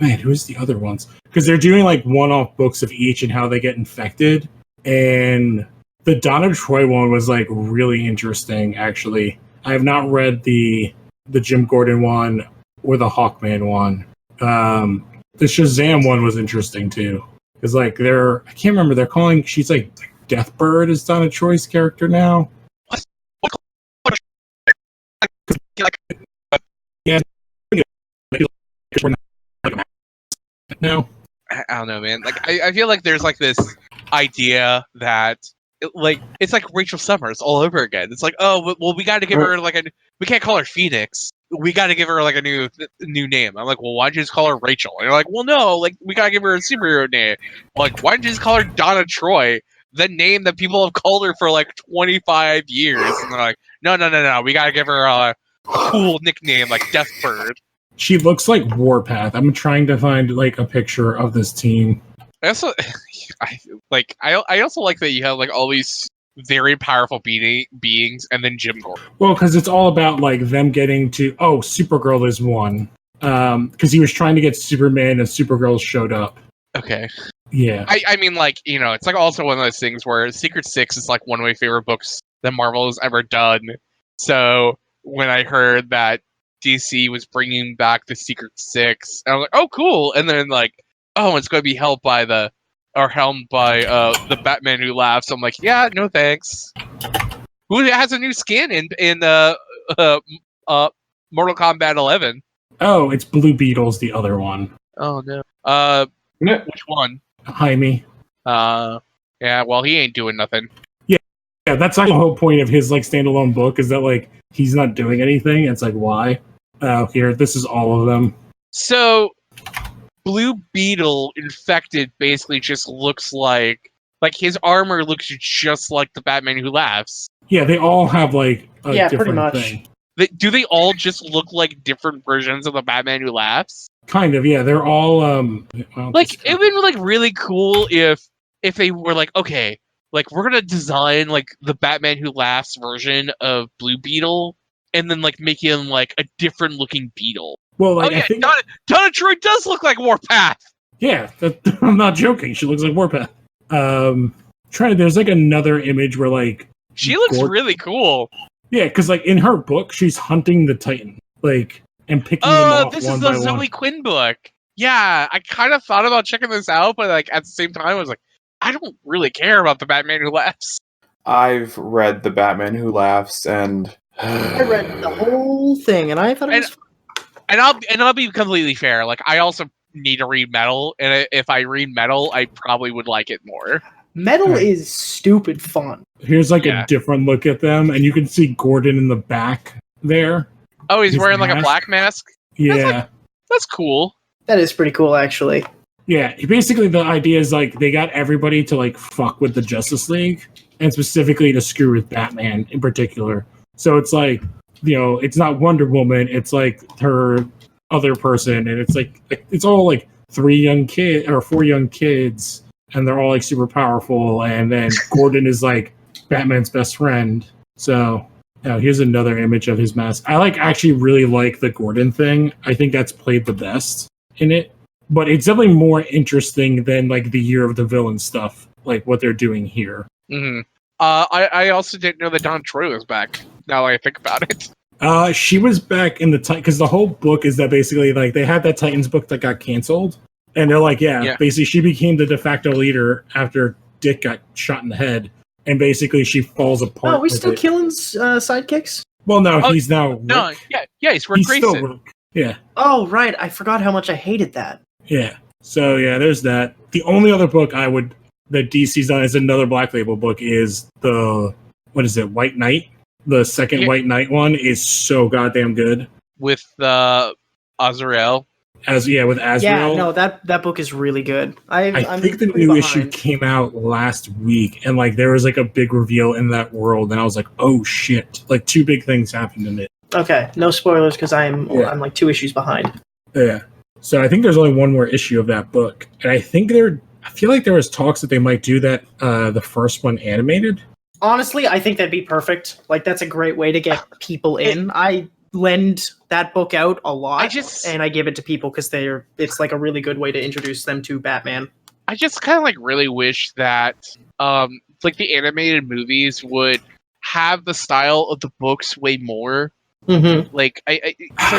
man, who's the other ones? Because they're doing like one-off books of each and how they get infected. And the Donna Troy one was like really interesting. Actually, I have not read the Jim Gordon one or the Hawkman one. The Shazam one was interesting too. Because like I can't remember, they're calling, she's like Deathbird is Donna Troy's character now. Yeah. No. I don't know, man. Like I feel like there's like this idea that it's like Rachel Summers all over again. It's like, oh well, we got to give her like we can't call her Phoenix. We got to give her like a new name. I'm like, well, why don't you just call her Rachel? And you're like, well, no, like we gotta give her a superhero name. I'm like, why don't you just call her Donna Troy, the name that people have called her for like 25 years? And they're like, no, we gotta give her a cool nickname like Deathbird. She looks like Warpath. I'm trying to find like a picture of this team. I also I also like that you have like all these very powerful beings and then Jim Gordon. Well, because it's all about like them getting to Supergirl is one. Because he was trying to get Superman and Supergirl showed up. Okay. Yeah. I mean, like, you know, it's like also one of those things where Secret Six is like one of my favorite books that Marvel has ever done. So when I heard that DC was bringing back the Secret Six, I was like, oh, cool. And then like, oh, it's going to be helmed by the Batman Who Laughs. I'm like, yeah, no thanks. Who has a new skin in Mortal Kombat 11? Oh, it's Blue Beetle's the other one. Oh no. Which one? Jaime. Yeah, Yeah, well, he ain't doing nothing. Yeah, that's like the whole point of his like standalone book is that like he's not doing anything. It's like why? Oh, here, this is all of them. So, Blue Beetle infected basically just looks like his armor looks just like the Batman Who Laughs. Yeah, they all have like a pretty different much. thing. Do they all just look like different versions of the Batman Who Laughs? Kind of, yeah. They're all well, Like it would be like really cool if they were like, okay, like we're gonna design like the Batman Who Laughs version of Blue Beetle, and then like make him like a different looking Beetle. well, like Oh yeah, I think Donna Troy does look like Warpath. yeah, I'm not joking. She looks like Warpath. There's like another image where like She looks really cool. yeah, because like in her book, she's hunting the Titan, like and picking them Oh, off this one is by the Zoe one. Quinn book. Yeah, I kind of thought about checking this out, but like at the same time, I was like, I don't really care about the Batman Who Laughs. I've read The Batman Who Laughs, and I read the whole thing, and I thought it was. And I'll be completely fair. Like I also need to read Metal, and if I read Metal, I probably would like it more. Metal is stupid fun. Here's like Yeah. a different look at them, and you can see Gordon in the back there. Oh, he's His wearing like a mask? black mask. Yeah. That's cool. That is pretty cool, actually. Yeah, basically the idea is like they got everybody to like fuck with the Justice League and specifically to screw with Batman in particular. So it's like, you know, it's not Wonder Woman, it's like her other person, and it's like it's all like 4 young kids, and they're all like super powerful, and then Gordon is like Batman's best friend. So here's another image of his mask. I actually really like the Gordon thing. I think that's played the best in it. But it's definitely more interesting than like the Year of the Villain stuff, like what they're doing here. Mm-hmm. I also didn't know that Don Troy was back. Now that I think about it. She was back in the Titan because the whole book is that basically like they had that Titans book that got canceled, and they're like, yeah, basically she became the de facto leader after Dick got shot in the head, and basically she falls apart. Oh, are we still killing sidekicks? Well, no, he's now Rick. No, he's Rick Grayson. Still Rick. Yeah. Oh, right. I forgot how much I hated that. Yeah. So yeah, there's that. The only other book that DC's done is another Black Label book is White Knight. The second White Knight one is so goddamn good. With Azrael. With Azrael. Yeah, no, that book is really good. I think the new issue came out last week, and like there was like a big reveal in that world, and I was like, oh shit! Like 2 big things happened in it. Okay, no spoilers because I'm like 2 issues behind. Yeah. So I think there's only one more issue of that book, and I feel like there was talks that they might do that the first one animated. Honestly, I think that'd be perfect. Like that's a great way to get people in. I lend that book out a lot, and I give it to people because it's like a really good way to introduce them to Batman. I just kind of like really wish that like the animated movies would have the style of the books way more. Mm-hmm. Like I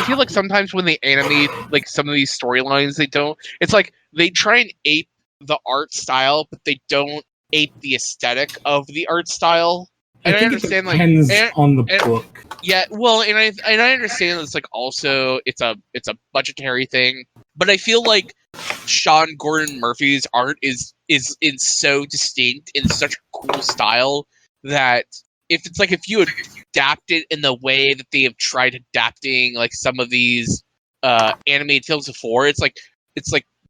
feel like sometimes when they animate like some of these storylines, they don't. It's like they try and ape the art style, but they don't ape the aesthetic of the art style. And I understand, it depends on the book. Yeah, well, and I understand it's like also it's a budgetary thing, but I feel like Sean Gordon Murphy's art is so distinct in such a cool style that if you adapt it in the way that they have tried adapting like some of these animated films before, it's like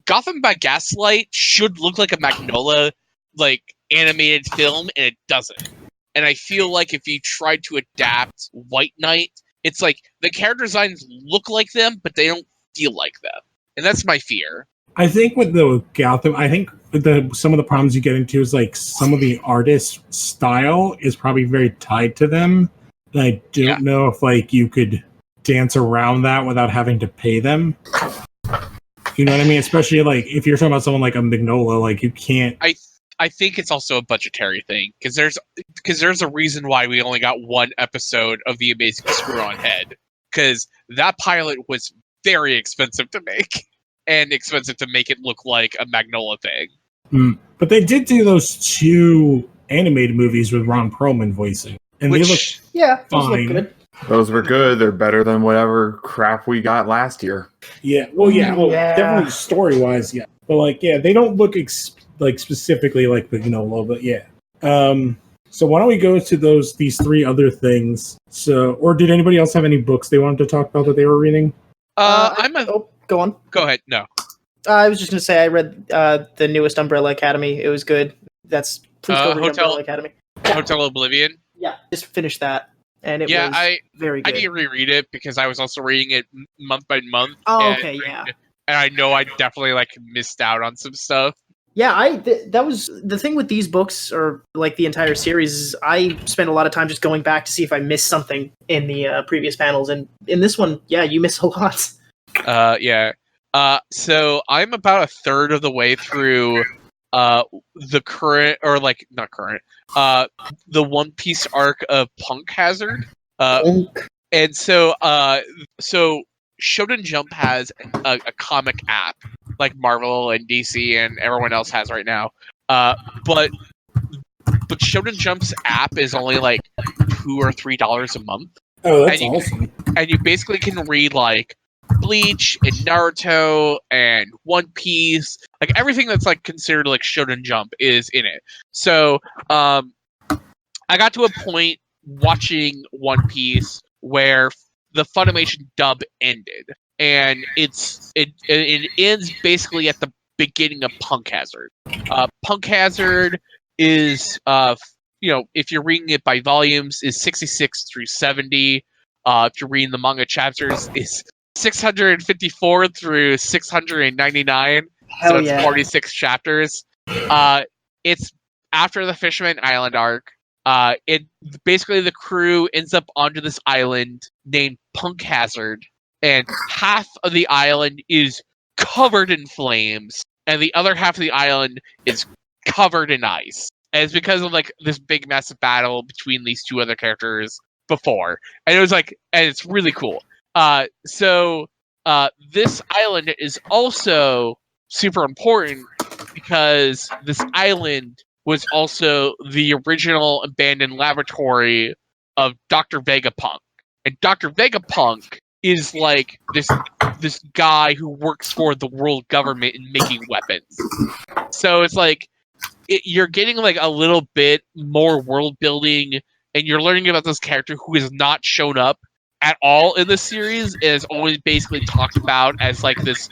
Gotham by Gaslight should look like a Magnolia like animated film, and it doesn't. And I feel like if you tried to adapt White Knight, it's like the character designs look like them, but they don't feel like them, and that's my fear. I think with the Gotham, some of the problems you get into is like some of the artist style is probably very tied to them. And I don't know if like you could dance around that without having to pay them. You know what I mean? Especially like if you're talking about someone like a Magnolia, like you can't. I think it's also a budgetary thing because there's a reason why we only got 1 episode of The Amazing Screw-On Head, because that pilot was very expensive to make and expensive to make it look like a Magnolia thing. But they did do those 2 animated movies with Ron Perlman voicing, and they look those look good. Those were good. They're better than whatever crap we got last year. Yeah, definitely story-wise, yeah. But like, yeah, they don't look like specifically like a little bit. Yeah. So why don't we go to these three other things? So, or did anybody else have any books they wanted to talk about that they were reading? Go on. Go ahead. No. I was just going to say I read the newest Umbrella Academy. It was good. Please go read Umbrella Academy. Hotel Oblivion. Yeah, just finished that, and it was very good. I didn't reread it because I was also reading it month by month. Oh, okay, yeah. And I know I definitely missed out on some stuff. Yeah, that was the thing with these books, or like the entire series, is I spent a lot of time just going back to see if I missed something in the previous panels, and in this one, yeah, you miss a lot. Yeah. So I'm about a third of the way through the current, or not current, the One Piece arc of Punk Hazard. And so Shonen Jump has a comic app like Marvel and DC and everyone else has right now. But Shonen Jump's app is only $2 or $3 a month. Oh, that's awesome. And you basically can read Bleach and Naruto and One Piece, everything that's considered Shonen Jump is in it. So I got to a point watching One Piece where the Funimation dub ended, and it ends basically at the beginning of Punk Hazard. Punk Hazard is if you're reading it by volumes, is 66 through 70. If you're reading the manga chapters, is 654 through 699. So it's 46 chapters. It's after the Fisherman Island arc. It basically, the crew ends up onto this island named Punk Hazard, and half of the island is covered in flames, and the other half of the island is covered in ice. And it's because of this big massive battle between these two other characters before, and it was and it's really cool. So this island is also super important because this island was also the original abandoned laboratory of Dr. Vegapunk. And Dr. Vegapunk is this guy who works for the world government in making weapons. So it's you're getting a little bit more world building, and you're learning about this character who has not shown up at all in the series, and is always basically talked about as this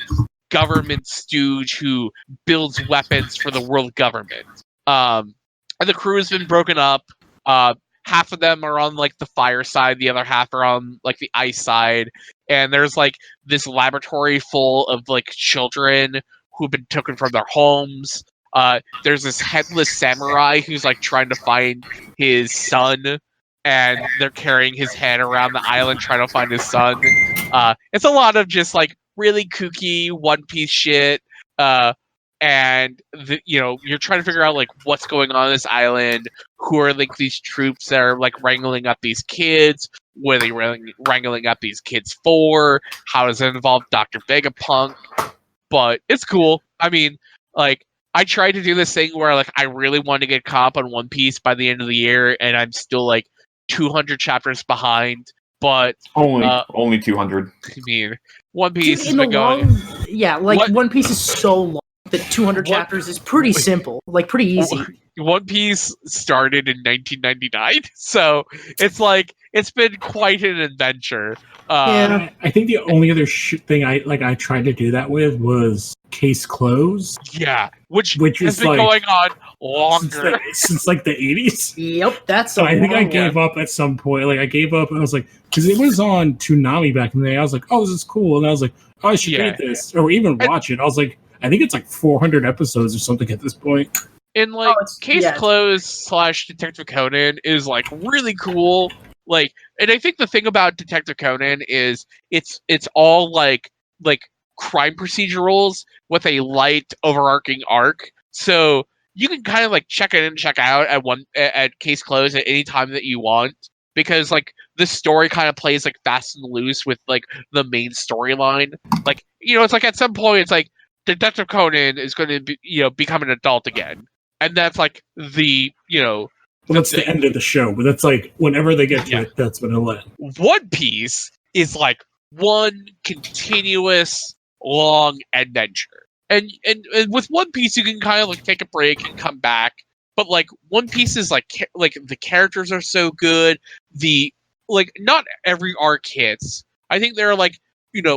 government stooge who builds weapons for the world government. And the crew has been broken up. Half of them are on the fire side, the other half are on the ice side, and there's this laboratory full of children who've been taken from their homes. There's this headless samurai who's trying to find his son, and they're carrying his head around the island trying to find his son. It's a lot of just really kooky One Piece shit. And you're trying to figure out what's going on this island. Who are these troops that are wrangling up these kids? What are they wrangling up these kids for? How does it involve Dr. Vegapunk? But it's cool. I mean, I tried to do this thing where I really wanted to get caught up on One Piece by the end of the year, and I'm still 200 chapters behind. But only 200. I mean, One Piece has been going. One Piece is so long that 200 chapters is pretty simple, pretty easy. One Piece started in 1999, so it's been quite an adventure. I think the only other thing I tried to do that with was Case Closed. Yeah, which has been going on longer since the 80s. Yep, that's. So I think I gave up at some point. I gave up, and I was because it was on Toonami back in the day. I was oh, this is cool, and I was oh, I should read this or even watch it. I was I think it's 400 episodes or something at this point. And Case Closed / Detective Conan is really cool. And I think the thing about Detective Conan is it's all crime procedurals with a light overarching arc. So you can kind of check in and check out at Case Closed at any time that you want, because the story kind of plays fast and loose with the main storyline. It's at some point it's Detective Conan is going to be, become an adult again, and that's the Well, that's the end of the show, but that's whenever they get to it, that's when it'll end. One Piece is one continuous long adventure. and with One Piece you can kind of like take a break and come back, but like One Piece is like the characters are so good, like not every arc hits. I think there are like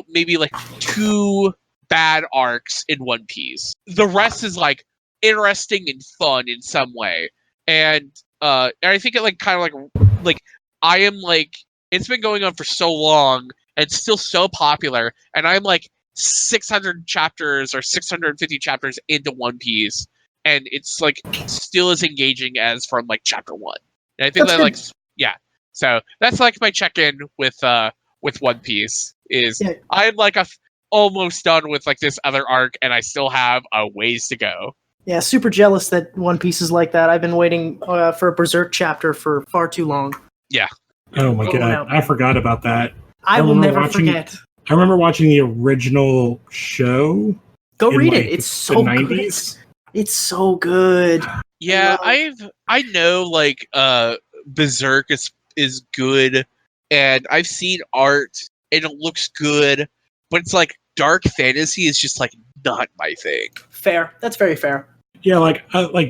maybe like 2 bad arcs in One Piece. The rest is like interesting and fun in some way, and I think it like kind of like I am like it's been going on for so long and it's still so popular, and I'm like 600 chapters or 650 chapters into One Piece, and it's like still as engaging as from like chapter 1. And I think That's that good. yeah. So that's like my check-in with One Piece is I'm like almost done with like this other arc, and I still have a ways to go. Yeah, super jealous that One Piece is like that. I've been waiting for a Berserk chapter for far too long. Yeah. Oh my god, I forgot about that. I will never forget. I remember watching the original show. Go read like, it. It's so 90s. Good. It's so good. Yeah, I know like Berserk is good, and I've seen art and it looks good, but it's like dark fantasy is just like not my thing. Fair. That's very fair. Yeah, like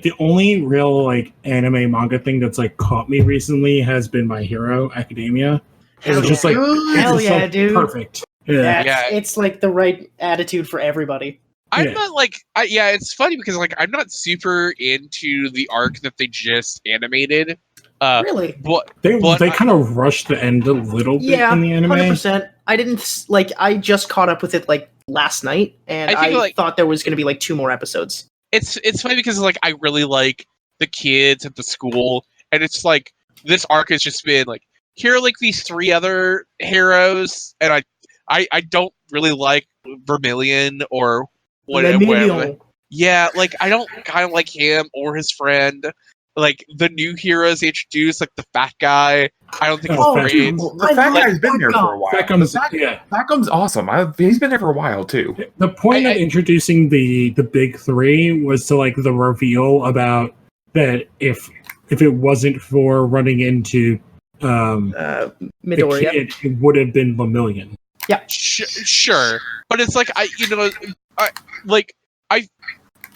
the only real like anime manga thing that's like caught me recently has been My Hero Academia. It's just like hell yeah, like, dude, perfect. Yeah, it's like the right attitude for everybody. I'm not like it's funny because like I'm not super into the arc that they just animated. Really? But they kind of rushed the end a little bit in the anime. 100%. I didn't like. I just caught up with it like last night, and I thought there was going to be like 2 more episodes. It's funny because like I really like the kids at the school, and it's like this arc has just been like here are like these 3 other heroes, and I don't really like Vermilion or whatever. Yeah, like I don't kind of like him or his friend. Like the new heroes they introduced, like the fat guy. I don't think he's great. The fat guy's been there for a while. Fat Gum's awesome. He's been there for a while too. The point of introducing the big 3 was to like the reveal about that if it wasn't for running into Midoriya, the kid, it would have been Vermilion. Yeah, sure, but it's like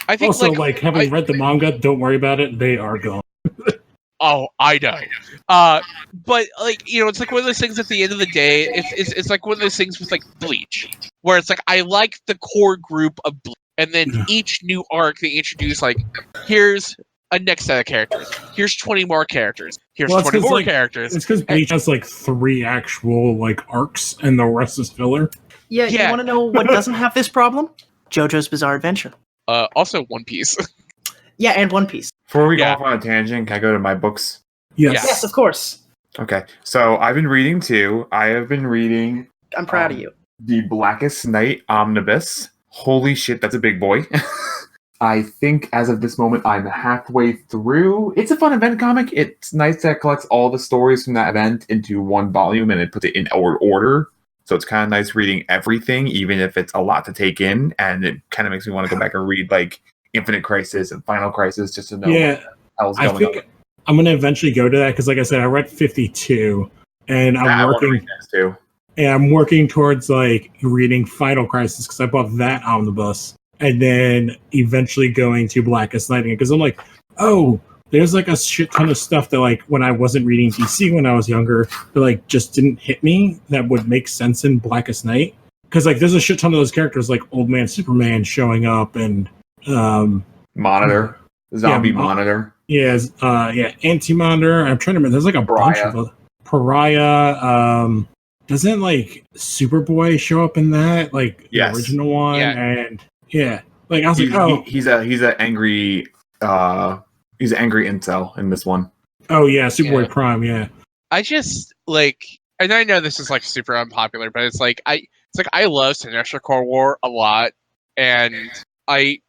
I think also like having read the manga, don't worry about it. They are gone. Oh, I know. But like it's like one of those things. At the end of the day, it's like one of those things with like Bleach, where it's like I like the core group of Bleach, and then each new arc they introduce like here's a next set of characters. Here's 20 more characters. Here's 20 more characters. It's because Bleach has like 3 actual like arcs, and the rest is filler. Yeah. You want to know what doesn't have this problem? JoJo's Bizarre Adventure. Also One Piece. Yeah, and One Piece. Before we go off on a tangent, can I go to my books? Yes, of course. Okay, so I've been reading 2. I have been reading... I'm proud of you. The Blackest Night Omnibus. Holy shit, that's a big boy. I think as of this moment, I'm halfway through. It's a fun event comic. It's nice that it collects all the stories from that event into one volume and it puts it in order. So it's kind of nice reading everything, even if it's a lot to take in. And it kind of makes me want to go back and read like Infinite Crisis and Final Crisis just to know what else going on. I think I'm going to eventually go to that because, like I said, I read 52 and I'm working towards like reading Final Crisis because I bought that omnibus and then eventually going to Blackest Night because I'm like, oh, there's like a shit ton of stuff that like when I wasn't reading DC when I was younger that like just didn't hit me that would make sense in Blackest Night because like there's a shit ton of those characters like Old Man Superman showing up and Monitor, Zombie Monitor, Anti-Monitor. I'm trying to remember. There's like a bunch of Pariah. Doesn't like Superboy show up in that like the original one? And like I was like, oh, he's an angry. He's an angry incel in this one. Oh yeah, Superboy Prime. Yeah, I just like, and I know this is like super unpopular, but it's like I love Sinestro Corps War a lot, and I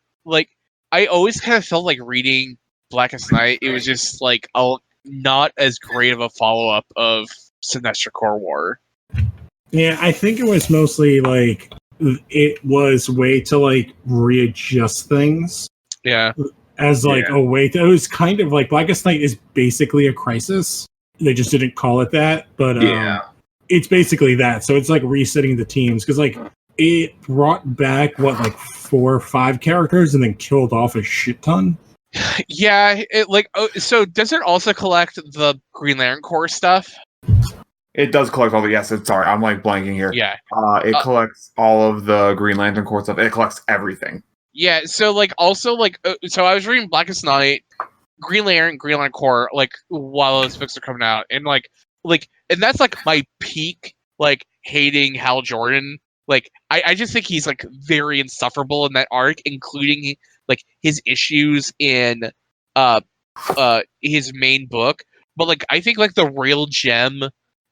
always kind of felt like reading Blackest Night. It was just like not as great of a follow up of Sinestro Corps War. Yeah, I think it was mostly like it was way to like readjust things. Yeah. As like a way to, it was kind of like Blackest Night is basically a crisis. They just didn't call it that, but it's basically that. So it's like resetting the teams because like it brought back like 4 or 5 characters and then killed off a shit ton. Yeah, so does it also collect the Green Lantern Corps stuff? It does collect all the sorry, I'm like blanking here. Yeah. It collects all of the Green Lantern Corps stuff. It collects everything. Yeah, so so I was reading Blackest Night, Green Lantern Corps, like while those books are coming out, and and that's like my peak, like hating Hal Jordan. Like I just think he's like very insufferable in that arc, including like his issues in his main book. But like I think like the real gem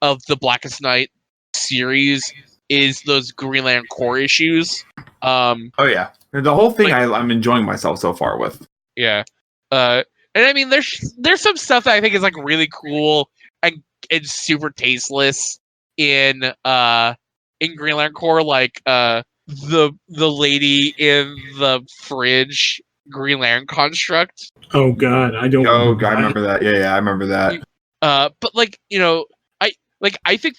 of the Blackest Night series is those Green Lantern Corps issues. Oh yeah, the whole thing I'm enjoying myself so far with. Yeah, and I mean there's some stuff that I think is like really cool and super tasteless in Green Lantern Corps, like the lady in the fridge Green Lantern construct. Oh god, I don't. Oh god, I remember that. Yeah, I remember that. But like I think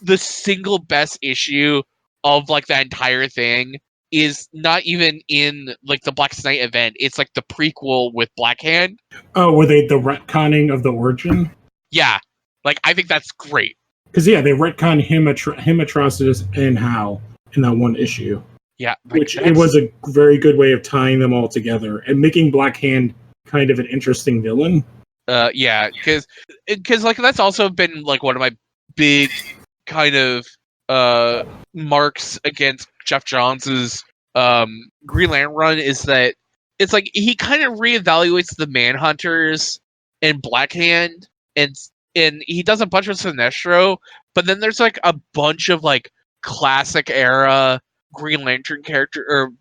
the single best issue of like that entire thing is not even in like the Blackest Night event. It's like the prequel with Black Hand. Oh, were they the retconning of the origin? Yeah, like I think that's great. Because they retconned him, Atrocitus, and Hal in that one issue. Yeah, which it was a very good way of tying them all together and making Black Hand kind of an interesting villain. Yeah, because like that's also been like one of my big kind of marks against Jeff Johns' Green Lantern run is that it's like he kind of reevaluates the Manhunters and Black Hand, and he does a bunch of Sinestro, but then there's like a bunch of like classic era Green Lantern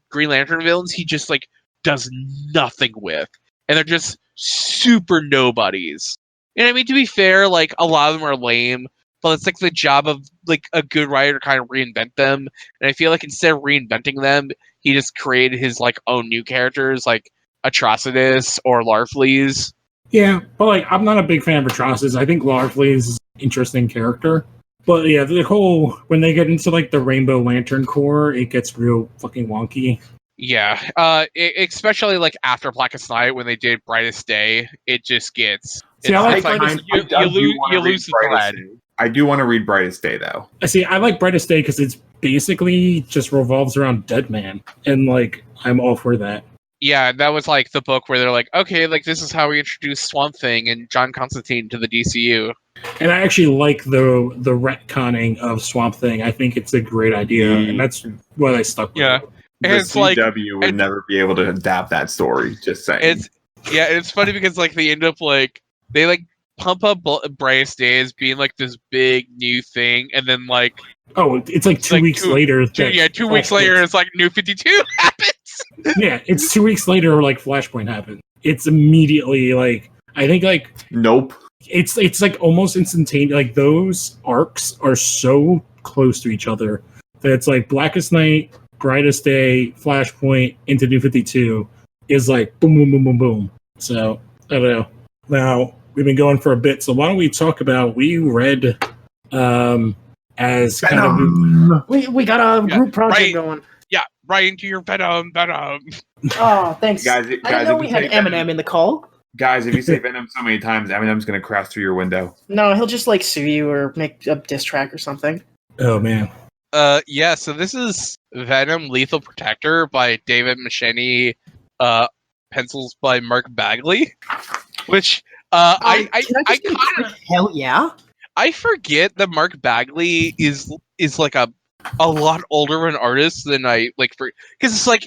Green Lantern villains he just like does nothing with, and they're just super nobodies. And I mean, to be fair, like a lot of them are lame, but it's like the job of like a good writer to kind of reinvent them. And I feel like instead of reinventing them, he just created his like own new characters, like Atrocitus or Larfleeze. Yeah, but like I'm not a big fan of Atrocitus. I think Larfleeze is an interesting character. But yeah, the whole when they get into like the Rainbow Lantern Corps, it gets real fucking wonky. Yeah, especially like after Blackest Night when they did Brightest Day, it just gets. See, I like you lose the thread. I do want to read Brightest Day though. See, I like Brightest Day because it's basically just revolves around Deadman, and like I'm all for that. Yeah, that was like the book where they're like, okay, like this is how we introduce Swamp Thing and John Constantine to the DCU. And I actually like the retconning of Swamp Thing. I think it's a great idea, and that's what I stuck with. Yeah, and it's CW would never be able to adapt that story. Just saying. It's funny because like they end up like they like pump up Brightest Day as being like this big new thing, and then like it's like 2 weeks later. 2 weeks later, it's like New 52 happens. Yeah, it's 2 weeks later, like Flashpoint happened. It's immediately like I think like nope. It's like almost instantaneous. Like those arcs are so close to each other that it's like Blackest Night, Brightest Day, Flashpoint into New 52 is like boom, boom, boom, boom, boom. So I don't know. Now we've been going for a bit, so why don't we talk about we read as kind of we got a group project going. Yeah, right into your Venom. Oh, thanks. Guys, I didn't know we had Eminem in the call. Guys, if you say Venom so many times, Eminem's going to crash through your window. No, he'll just like sue you or make a diss track or something. Oh man. Yeah. So this is Venom: Lethal Protector by David Macheny, pencils by Mark Bagley, which I kind of hell yeah. I forget that Mark Bagley is like a lot older of an artist than I like for because it's like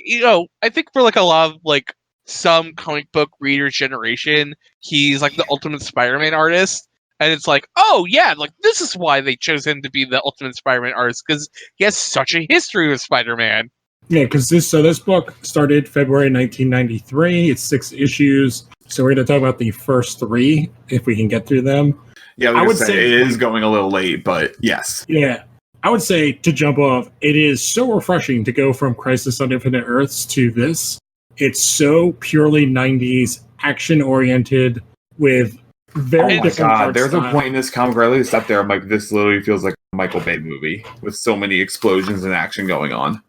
I think for like a lot of like some comic book reader generation, he's like the Ultimate Spider-Man artist, and it's like, oh yeah, like this is why they chose him to be the Ultimate Spider-Man artist because he has such a history with Spider-Man. Yeah, because this book started February 1993. It's 6 issues, so we're going to talk about the first 3 if we can get through them. Yeah, I would say it is going a little late, but yes. Yeah, I would say to jump off, it is so refreshing to go from Crisis on Infinite Earths to this. It's so purely 90s, action-oriented, with Very Oh my different god, art there's style. a point in this comic where I literally sat there, I'm like, this literally feels like a Michael Bay movie with so many explosions and action going on.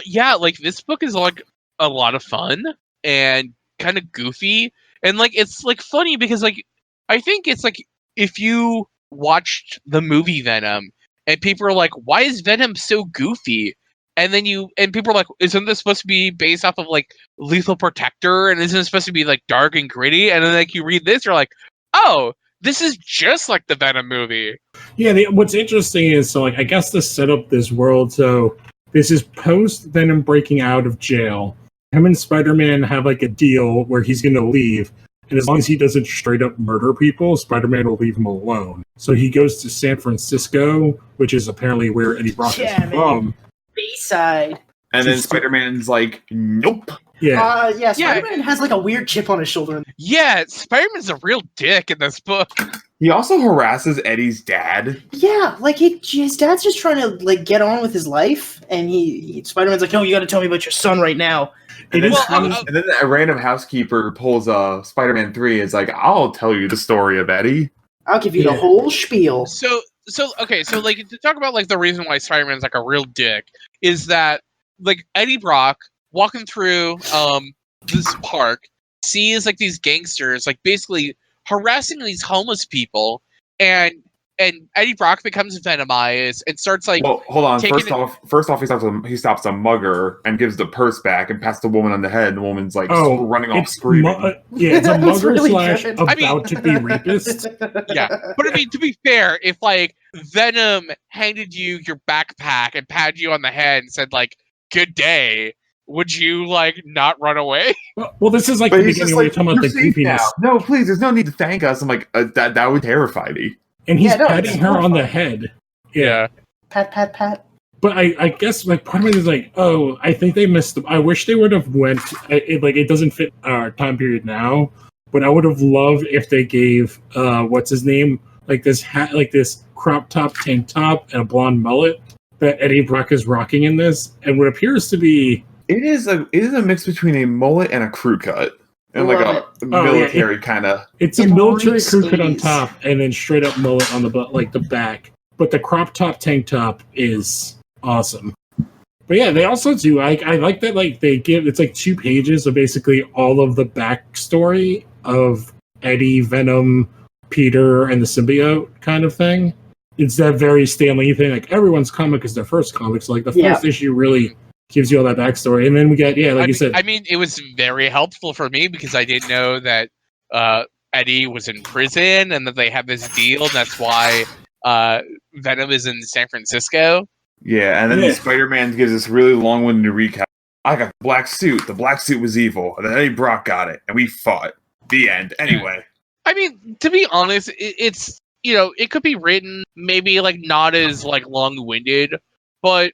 Yeah, like this book is like a lot of fun and kind of goofy, and like it's like funny because like I think it's like if you watched the movie Venom and people are like, why is Venom so goofy? And then people are like, isn't this supposed to be based off of like Lethal Protector, and isn't it supposed to be like dark and gritty? And then like you read this, you're like, oh, this is just like the Venom movie. Yeah, what's interesting is, so like I guess to set up this world, so this is post Venom breaking out of jail. Him and Spider-Man have like a deal where he's going to leave, and as long as he doesn't straight up murder people, Spider-Man will leave him alone. So he goes to San Francisco, which is apparently where Eddie Brock is from. B-side. And then Spider-Man's like, nope. Yeah. Spider-Man has like a weird chip on his shoulder. Yeah, Spider-Man's a real dick in this book. He also harasses Eddie's dad. Yeah, like his dad's just trying to like get on with his life, and Spider-Man's like, no, you got to tell me about your son right now. And then a random housekeeper pulls Spider-Man 3 is like, I'll tell you the story of Eddie. I'll give you the whole spiel. So like to talk about like the reason why Spider-Man's like a real dick is that like Eddie Brock walking through this park sees like these gangsters like basically harassing these homeless people, and Eddie Brock becomes venomized and starts like. Well, hold on. First off, he stops a mugger and gives the purse back and pats the woman on the head. And the woman's like running off screaming. It's a mugger really slash about to be rapist. Yeah, but I mean, to be fair, if like Venom handed you your backpack and patted you on the head and said like "Good day," would you like not run away? Well, this is like the beginning where you're talking about the goofiness. No, please, there's no need to thank us. I'm like, that would terrify me. And he's patting her on the head. Yeah. Pat. But I guess like part of it is like, oh, I think they missed. I wish they would have went. It doesn't fit our time period now. But I would have loved if they gave what's his name like this hat, like this crop top tank top and a blonde mullet that Eddie Brock is rocking in this, and what appears to be it is a mix between a mullet and a crew cut. And like a military kind of. It's a military crew cut on top, and then straight up mullet on the butt, like the back. But the crop top tank top is awesome. But yeah, they also do. I like that. Like they give it's like 2 pages of basically all of the backstory of Eddie, Venom, Peter, and the symbiote kind of thing. It's that very Stan Lee thing. Like everyone's comic is their first comic, so like the first issue really gives you all that backstory, and then we get you said. I mean, it was very helpful for me because I didn't know that Eddie was in prison and that they have this deal, and that's why Venom is in San Francisco. Yeah, and then Spider-Man gives this really long-winded recap. I got the black suit. The black suit was evil, and then Eddie Brock got it, and we fought. The end. Anyway. I mean, to be honest, it's it could be written maybe like not as like long-winded, but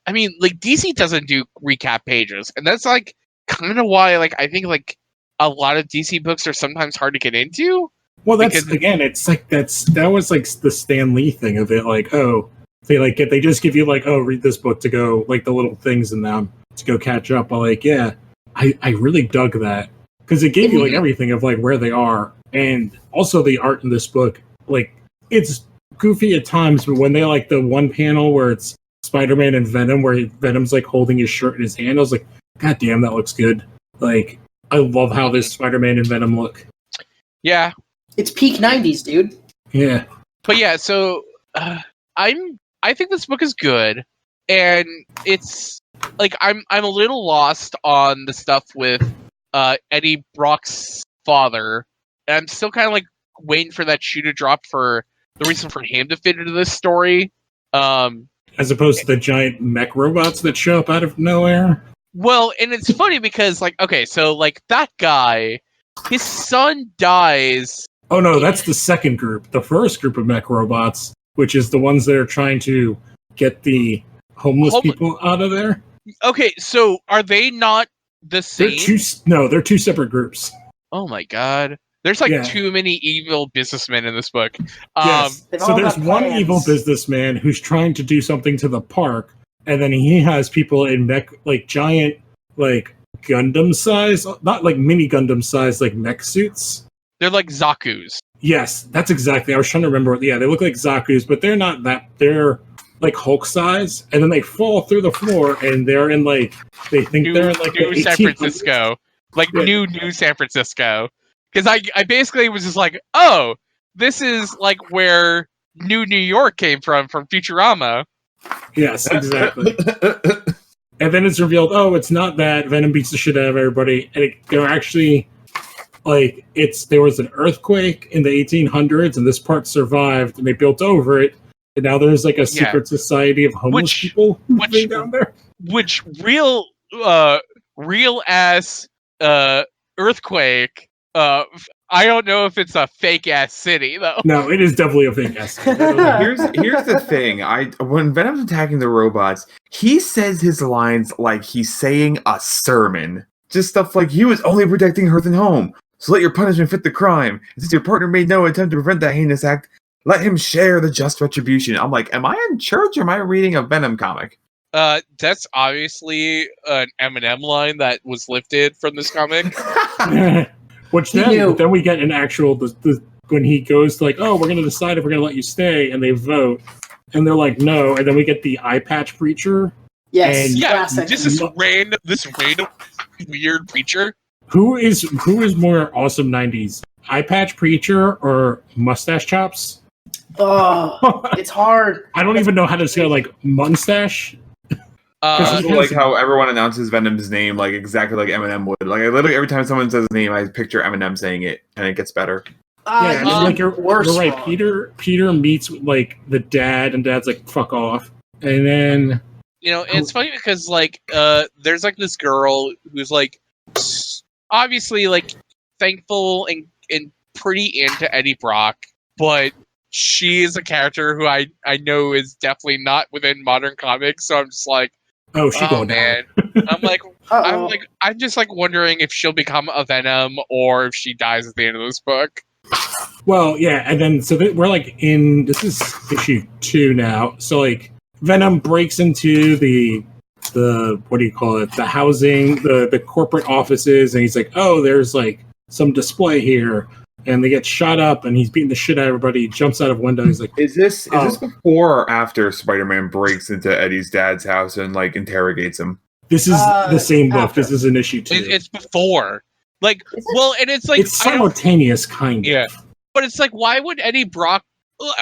I mean, like DC doesn't do recap pages, and that's like kind of why, like, I think like a lot of DC books are sometimes hard to get into. Well, that's again, it's like that was like the Stan Lee thing of it, like they just give you like read this book to go like the little things in them to go catch up. But like I really dug that because it gave you like everything of like where they are, and also the art in this book, like it's goofy at times, but when they like the one panel where it's Spider-Man and Venom, where Venom's like holding his shirt in his hand, I was like, God damn, that looks good. Like, I love how this Spider-Man and Venom look. Yeah, it's peak 90s, dude. Yeah, but yeah, so I think this book is good, and it's like I'm a little lost on the stuff with Eddie Brock's father, and I'm still kind of like waiting for that shoe to drop for the reason for him to fit into this story. As opposed to the giant mech robots that show up out of nowhere. Well, and it's funny because, like, okay, so, like, that guy, his son dies. Oh, no, that's the second group. The first group of mech robots, which is the ones that are trying to get the homeless people out of there. Okay, so are they not the same? They're 2 separate groups. Oh, my God. There's like too many evil businessmen in this book. Yes. So there's one evil businessman who's trying to do something to the park, and then he has people in mech, like giant, like Gundam size, not like mini Gundam size, like mech suits. They're like Zaku's. Yes, that's exactly. I was trying to remember. Yeah, they look like Zaku's, but they're not that. They're like Hulk size, and then they fall through the floor, and they're in like they're in like New the San 1800s. Francisco, like new San Francisco. Because I basically was just like, oh, this is like where New York came from Futurama. Yes, exactly. And then it's revealed, oh, it's not that. Venom beats the shit out of everybody, and they're actually. Like there was an earthquake in the 1800s, and this part survived, and they built over it, and now there's like a secret society of homeless people living down there. Which real ass earthquake. I don't know if it's a fake ass city though. No, it is definitely a fake ass city. Here's the thing. When Venom's attacking the robots, he says his lines like he's saying a sermon. Just stuff like, he was only protecting Hearth and Home. So let your punishment fit the crime. And since your partner made no attempt to prevent that heinous act, let him share the just retribution. I'm like, am I in church or am I reading a Venom comic? That's obviously an Eminem line that was lifted from this comic. Which then we get an actual when he goes like, oh, we're going to decide if we're going to let you stay, and they vote, and they're like, no, and then we get the eye patch preacher. Yes, and just this random weird preacher. Who is more awesome 90s? Eye patch preacher or mustache chops? Oh, it's hard. I don't even know how to say like mustache. I also like how everyone announces Venom's name like exactly like Eminem would. Like literally every time someone says his name, I picture Eminem saying it, and it gets better. Like you're right. Peter meets like the dad, and dad's like, "Fuck off," and then it's funny because like there's like this girl who's like obviously like thankful and pretty into Eddie Brock, but she is a character who I know is definitely not within modern comics, so I'm just like, oh man. I'm just like wondering if she'll become a Venom or if she dies at the end of this book. Well, yeah, and then we're like this is issue 2 now, so like Venom breaks into the what do you call it? The housing, the corporate offices, and he's like, oh, there's like some display here, and they get shot up, and he's beating the shit out of everybody. He jumps out of a window. He's like, is this before or after Spider-Man breaks into Eddie's dad's house and like interrogates him? This is the same book. This is an issue 2. It's before. Like, well, and it's like it's simultaneous, kind of. Yeah, but it's like, why would Eddie Brock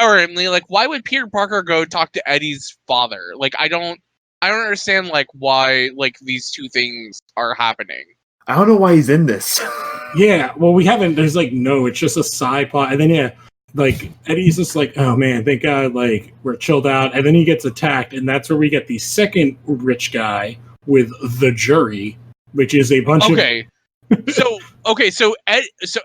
or Emily, like, why would Peter Parker go talk to Eddie's father? Like, I don't understand, like, why, like, these two things are happening. I don't know why he's in this. Yeah, well, we haven't. There's like it's just a side plot, and then like Eddie's just like, oh man, thank God, like we're chilled out, and then he gets attacked, and that's where we get the second rich guy with the jury, which is a bunch of. So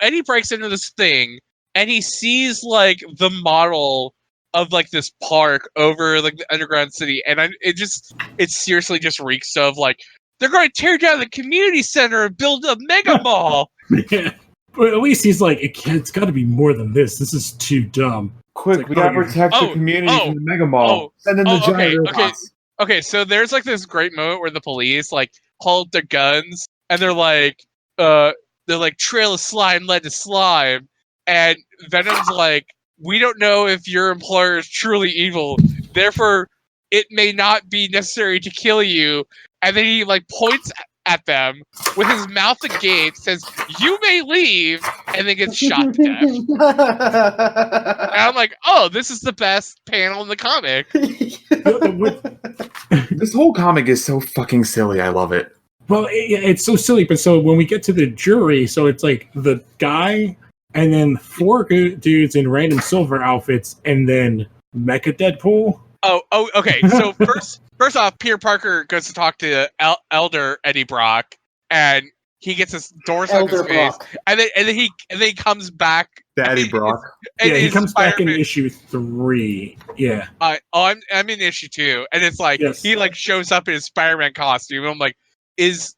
Eddie breaks into this thing, and he sees like the model of like this park over like the underground city, and it seriously just reeks of like, they're going to tear down the community center and build a mega mall. Yeah, but at least he's like, it's got to be more than this. This is too dumb. Quick, like, we gotta protect the community from the mega mall. Send in the giant robots. Okay, so there's like this great moment where the police like hold their guns, and they're like, trail of slime led to slime, and Venom's like, we don't know if your employer is truly evil, therefore it may not be necessary to kill you. And then he like points at them with his mouth agape, says, "You may leave," and then gets shot to death. And I'm like, oh, this is the best panel in the comic. This whole comic is so fucking silly. I love it. Well, it's so silly, but so when we get to the jury, so it's like the guy, and then 4 dudes in random silver outfits, and then Mecha Deadpool. Oh, okay. So first off, Peter Parker goes to talk to Elder Eddie Brock, and he gets his door slammed in his face, and then he comes back. To Eddie Brock. Yeah, he comes back in issue 3. Yeah. I'm in issue 2, and it's like he like shows up in his Spider-Man costume. And I'm like, is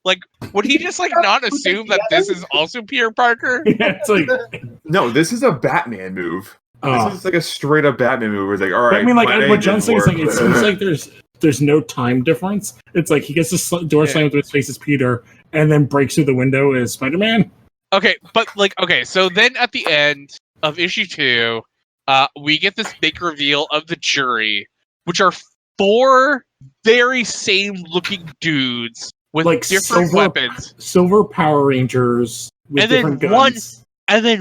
like, would he just like not assume that this is also Peter Parker? Yeah, it's like, no, this is a Batman move. This is like a straight up Batman movie. Where it's like, all right. I mean, like what John's saying is like, it seems like there's no time difference. It's like he gets the door slammed with his face as Peter, and then breaks through the window as Spider-Man. Okay, but like, okay, so then at the end of issue 2, we get this big reveal of the jury, which are 4 very same-looking dudes with like different weapons, silver Power Rangers with and then different guns.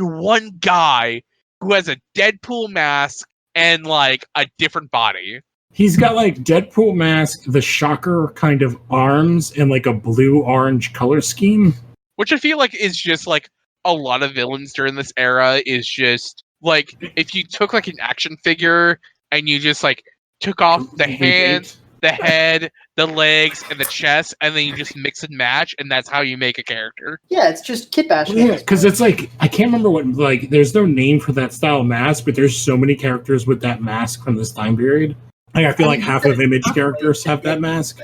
one guy who has a Deadpool mask and like a different body. He's got like Deadpool mask, the Shocker kind of arms, and like a blue-orange color scheme. Which I feel like is just like a lot of villains during this era is just like if you took like an action figure and you just like took off the hands, the head, the legs, and the chest, and then you just mix and match, and that's how you make a character. Yeah, it's just kit bashing. Yeah, because it's like I can't remember what like. There's no name for that style of mask, but there's so many characters with that mask from this time period. Like I feel like half of Image characters have that mask.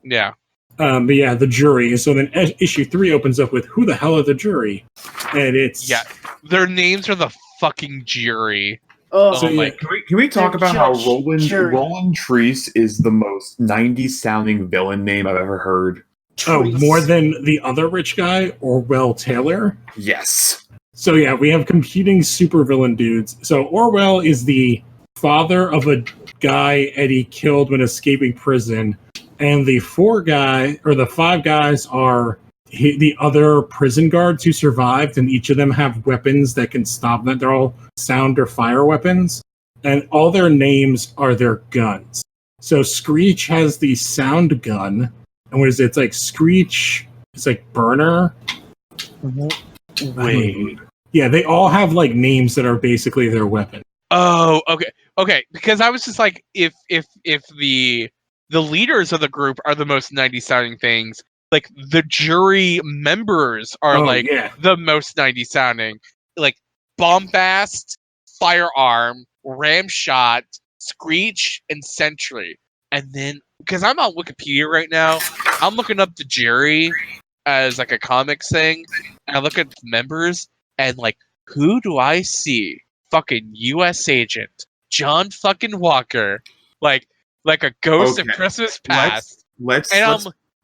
Yeah. But yeah, the jury. So then issue 3 opens up with who the hell are the jury? And it's their names are the fucking jury. Oh, So, my! yeah. Can we talk about how Jury. Roland Treese is the most 90s sounding villain name I've ever heard? Oh, more than the other rich guy, Orwell Taylor? Yes. So yeah, we have competing supervillain dudes. So Orwell is the father of a guy Eddie killed when escaping prison, and the 5 guys are the other prison guards who survived, and each of them have weapons that can stop them. They're all sound or fire weapons, and all their names are their guns. So Screech has the sound gun, and what is it? It's like Screech. It's like Burner. Wait. Yeah, they all have like names that are basically their weapon. Oh, okay. Because I was just like, if the leaders of the group are the most 90s sounding things, like the jury members are the most 90s sounding, like Bombast, Firearm, Ramshot, Screech, and Sentry. And then because I'm on Wikipedia right now, I'm looking up the jury as like a comics thing, and I look at members and like, who do I see? Fucking U.S. Agent John fucking Walker, like a ghost of Christmas past. Let's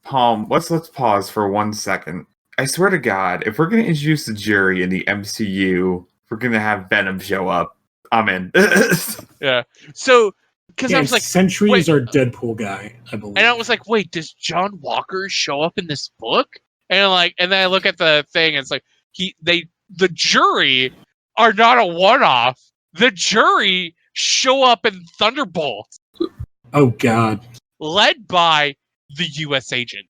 pause for 1 second. I swear to God, if we're gonna introduce the jury in the MCU, we're gonna have Venom show up. I'm in. Yeah. So because I was like, Sentry is our Deadpool guy, I believe. And I was like, wait, does John Walker show up in this book? And then I look at the thing, and it's like the jury are not a one-off. The jury show up in Thunderbolt. Oh God! Led by the U.S. Agent.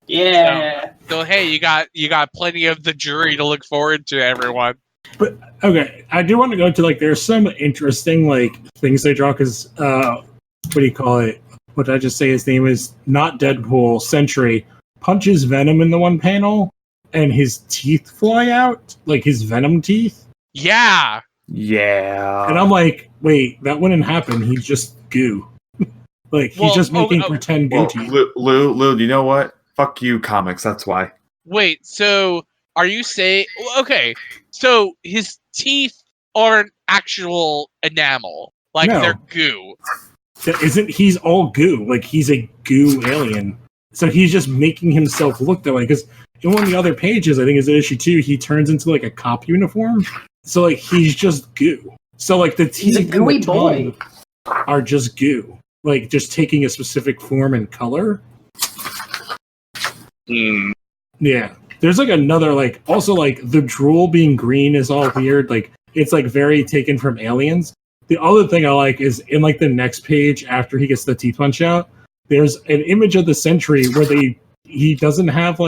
Yeah. So hey, you got plenty of the jury to look forward to, everyone. But okay, I do want to go to like there's some interesting like things they draw because what do you call it? What did I just say? His name is not Deadpool. Sentry punches Venom in the one panel, and his teeth fly out, like his Venom teeth. Yeah. Yeah. And I'm like, wait, that wouldn't happen. He's just goo. Like he's just making pretend goo teeth. Lou, you know what? Fuck you, comics. That's why. Wait, so are you saying okay? So his teeth aren't actual enamel, like they're goo. He's all goo? Like he's a goo alien. So he's just making himself look that way. Because in one of the other pages, I think it's in issue 2, he turns into like a cop uniform. So like he's just goo. So like the teeth and the tongue are just goo. Like just taking a specific form and color. Yeah. There's like another like also like the drool being green is all weird. Like it's like very taken from Aliens. The other thing I like is in like the next page after he gets the teeth punch out, there's an image of the Sentry where he doesn't have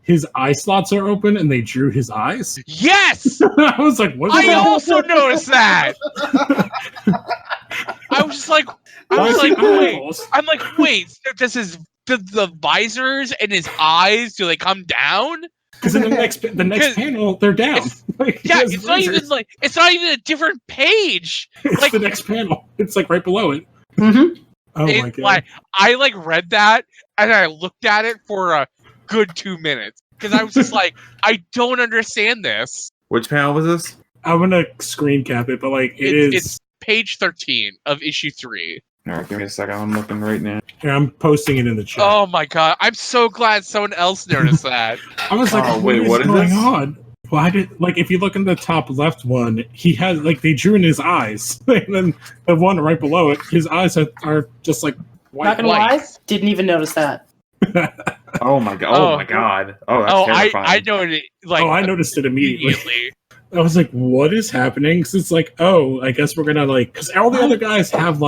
his eye slots are open and they drew his eyes. Yes! I was like, what? I also noticed that. I was like, wait. Do the visors and his eyes, do they come down? Because in the next panel, they're down. It's not even a different page. It's the next panel. It's like right below it. Mm-hmm. Oh my God. Like I read that and I looked at it for a good 2 minutes because I was just like, I don't understand this. Which panel was this? I'm gonna screen cap it, but like it's page 13 of issue 3. All right, give me a second. I'm looking right now. Yeah, I'm posting it in the chat. Oh my god! I'm so glad someone else noticed that. I was like, wait, what is going this? on? Why did if you look in the top left one, he has they drew in his eyes, and then the one right below it, his eyes are just like white. Not gonna lie, didn't even notice that. Oh my god! Oh my god! Oh, that's terrifying. I know it. Like, I noticed it immediately. I was like, "What is happening?" Because it's like, oh, I guess we're gonna because all the other guys have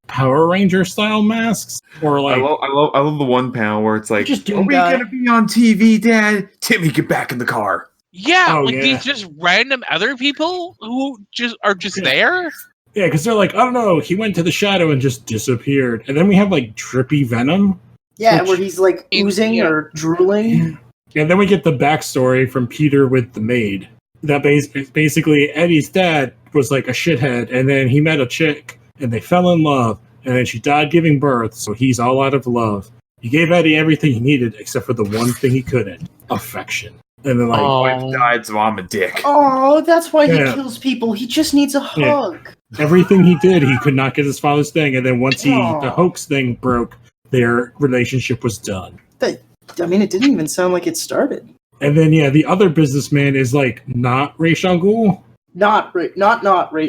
Power Ranger style masks, or I love the one panel where it's like, just "Are we gonna be on TV, Dad? Timmy, get back in the car." Yeah, these just random other people who are just there. Yeah, because they're like, "Oh no, he went to the shadow and just disappeared," and then we have drippy Venom. Yeah, where he's oozing or drooling. Yeah, and then we get the backstory from Peter with the maid. That basically Eddie's dad was a shithead, and then he met a chick, and they fell in love, and then she died giving birth, so he's all out of love. He gave Eddie everything he needed, except for the one thing he couldn't: affection. And then wife died, so I'm a dick. Oh, that's why he kills people. He just needs a hug. Yeah. Everything he did, he could not get his father's thing, and then once the hoax thing broke, their relationship was done. It didn't even sound like it started. And then, the other businessman is, not Ra's al Ghul. Not Ra's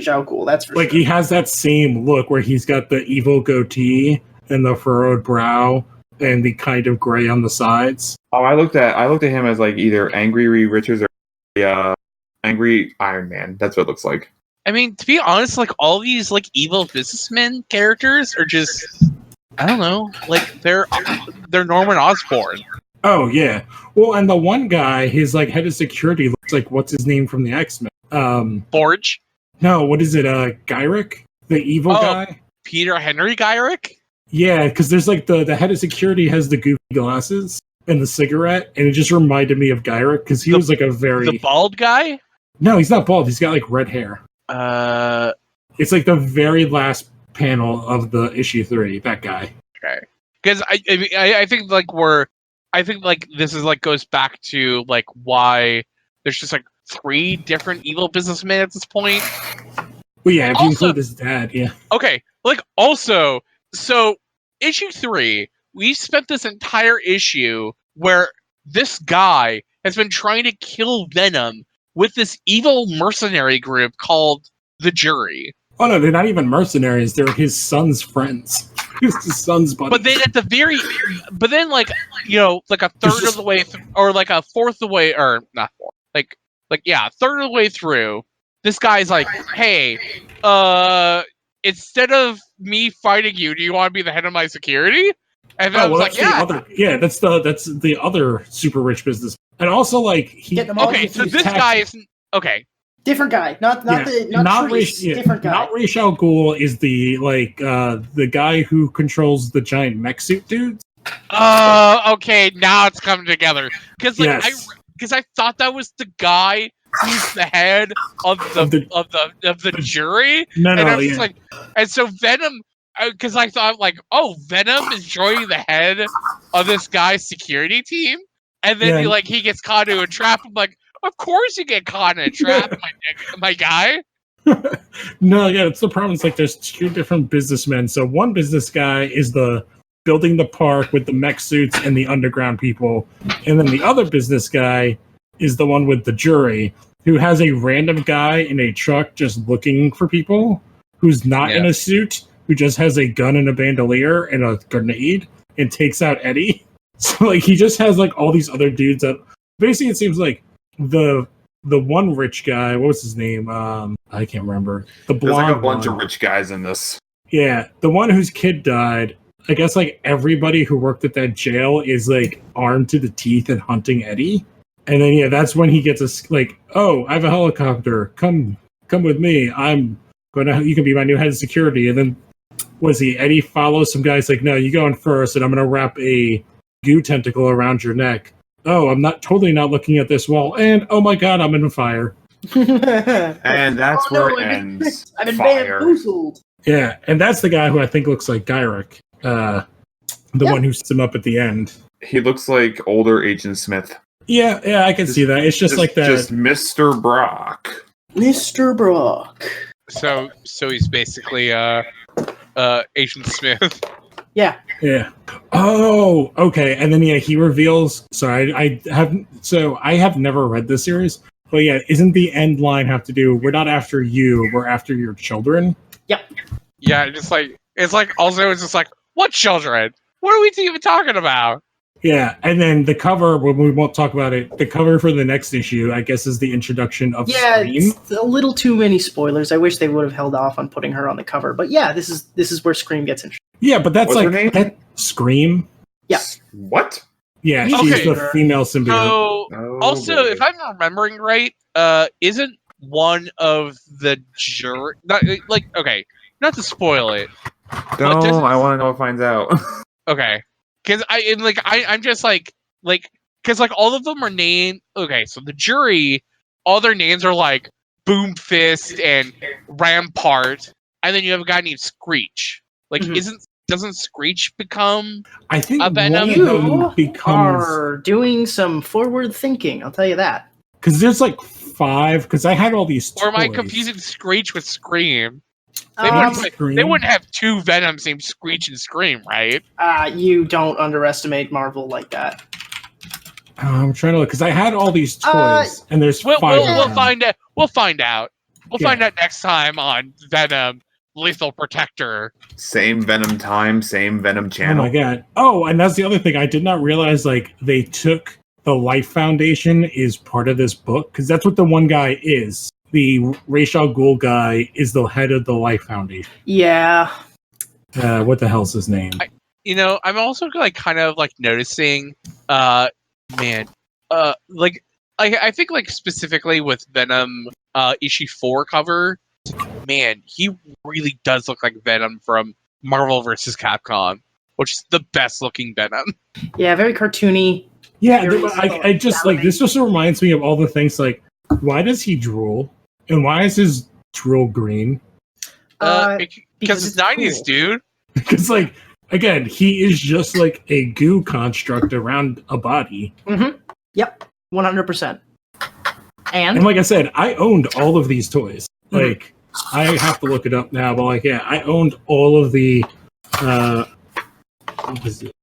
al Ghul, that's for sure. He has that same look where he's got the evil goatee and the furrowed brow and the kind of gray on the sides. Oh, I looked at him as, either Angry Reed Richards or Angry Iron Man. That's what it looks like. I mean, to be honest, all these, evil businessmen characters are just... I don't know. They're Norman Osborn. Oh, yeah. Well, and the one guy, his, head of security looks like, what's his name from the X-Men? Forge? No, what is it? Gyrick? The evil guy? Peter Henry Gyrick? Yeah, because there's, the head of security has the goofy glasses and the cigarette, and it just reminded me of Gyrick, because he was, a very... The bald guy? No, he's not bald. He's got, red hair. It's, the very last panel of the issue 3, that guy. Okay. Because I think this is goes back to why there's just 3 different evil businessmen at this point. Well, yeah, if you include his dad, yeah. Okay, also, so issue 3, we spent this entire issue where this guy has been trying to kill Venom with this evil mercenary group called the Jury. Oh no, they're not even mercenaries. They're his son's friends. His son's buddy. But then a third of the way, or a fourth of the way, or not fourth, a third of the way through, this guy's hey, instead of me fighting you, do you want to be the head of my security? And then I was that's the other super rich business. And also so this guy is okay. Different guy, not Ra's, different guy. Not Ra's al Ghul is the guy who controls the giant mech suit dudes. Okay, now it's coming together. Because I thought that was the guy who's the head of the jury. And so Venom, because I thought Venom is joining the head of this guy's security team, and then he gets caught into a trap. I'm like, of course you get caught in a trap, my guy. No, it's the problem. It's there's 2 different businessmen. So one business guy is the building the park with the mech suits and the underground people, and then the other business guy is the one with the jury, who has a random guy in a truck just looking for people, who's not in a suit, who just has a gun and a bandolier and a grenade, and takes out Eddie. So he just has all these other dudes that basically it seems like the one rich guy, what was his name? I can't remember. The blonde. There's a bunch of rich guys in this. Yeah, the one whose kid died. I guess everybody who worked at that jail is armed to the teeth and hunting Eddie. And then that's when he gets oh, I have a helicopter. Come with me. You can be my new head of security. And then Eddie follows some guys no, you go in first, and I'm gonna wrap a goo tentacle around your neck. Oh, I'm totally not looking at this wall, and oh my god, I'm in fire. And that's where it ends. I've been bamboozled. Yeah, and that's the guy who I think looks like Gyrick, the one who sets him up at the end. He looks like older Agent Smith. Yeah, I can see that. It's just that. Just Mr. Brock. Mr. Brock. So he's basically Agent Smith. Yeah. Yeah. Oh, okay. And then he reveals. Sorry, I have never read this series, but yeah, isn't the end line have to do? We're not after you. We're after your children. Yep. Yeah, it's just like what children? What are we even talking about? Yeah, and then the cover, when we won't talk about it, the cover for the next issue, I guess, is the introduction of Scream. It's a little too many spoilers. I wish they would have held off on putting her on the cover. But yeah, this is where Scream gets introduced. Yeah, but that's What's her name? that Scream. Yeah. What? Yeah, Okay. she's the female symbiote. So, also, if I'm remembering right, isn't one of the not to spoil it. No, I want to know what finds out. Okay. Because I'm just because all of them are named. Okay, so the jury, all their names are like Boomfist and Rampart, and then you have a guy named Screech. Like, doesn't Screech become? I think a Venom? You are doing some forward thinking. I'll tell you that. Because there's like 5. Because I had all these. Or am I toys. confusing Screech with Scream? Scream? They wouldn't have 2 Venoms named Screech and Scream, right? You don't underestimate Marvel like that. I'm trying to look because I had all these toys, and there's 5. We'll find out. We'll find out. We'll find Yeah. out next time on Venom: Lethal Protector. Same Venom time, same Venom channel. Oh my god! Oh, and that's the other thing I did not realize. Like they took the Life Foundation is part of this book because that's what the one guy is. The Ra's al Ghul guy is the head of the Life Foundation. Yeah. What the hell's his name? I'm also kind of noticing, I think specifically with Venom issue 4 cover, man, he really does look like Venom from Marvel vs. Capcom, which is the best looking Venom. Yeah, very cartoony. Yeah, I just this just reminds me of all the things like why does he drool and why is his drool green? Because it's 90s, cool. Dude. Because again, he is just like a goo construct around a body. Mm-hmm. Yep, 100%. And like I said, I owned all of these toys. Like I have to look it up now, but I owned all of the.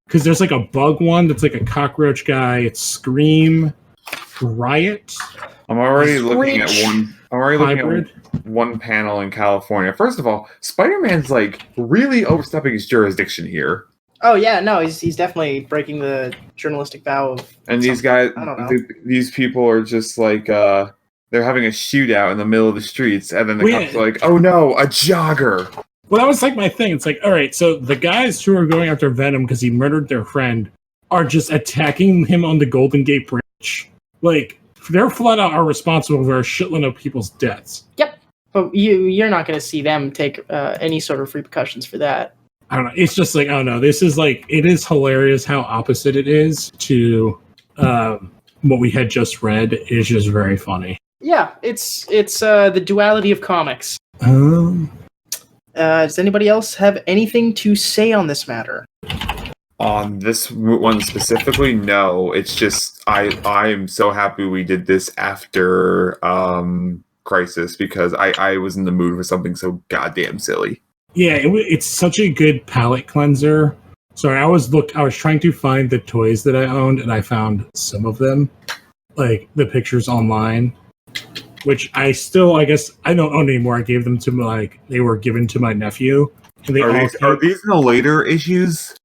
Because there's like a bug one that's like a cockroach guy. It's Scream, Riot. I'm already looking at one. I'm already Hybrid. looking at one panel in California. First of all, Spider-Man's really overstepping his jurisdiction here. Oh yeah, no, he's definitely breaking the journalistic vow of. And these guys, I don't know. These people are just they're having a shootout in the middle of the streets, and then the cops are like, "Oh no, a jogger!" Well, that was my thing. It's all right, so the guys who are going after Venom because he murdered their friend are just attacking him on the Golden Gate Bridge. They're flat out are responsible for a shitload of people's deaths. Yep, but you're not going to see them take any sort of repercussions for that. I don't know. It's just I don't know. This is it is hilarious how opposite it is to what we had just read. Is just very funny. Yeah, it's the duality of comics. Does anybody else have anything to say on this matter? On this one specifically, no. It's just I'm so happy we did this after Crisis because I was in the mood for something so goddamn silly. Yeah, it's such a good palate cleanser. Sorry, I was trying to find the toys that I owned, and I found some of them, like the pictures online, which I guess I don't own anymore. I gave them to they were given to my nephew. And they are these in the later issues?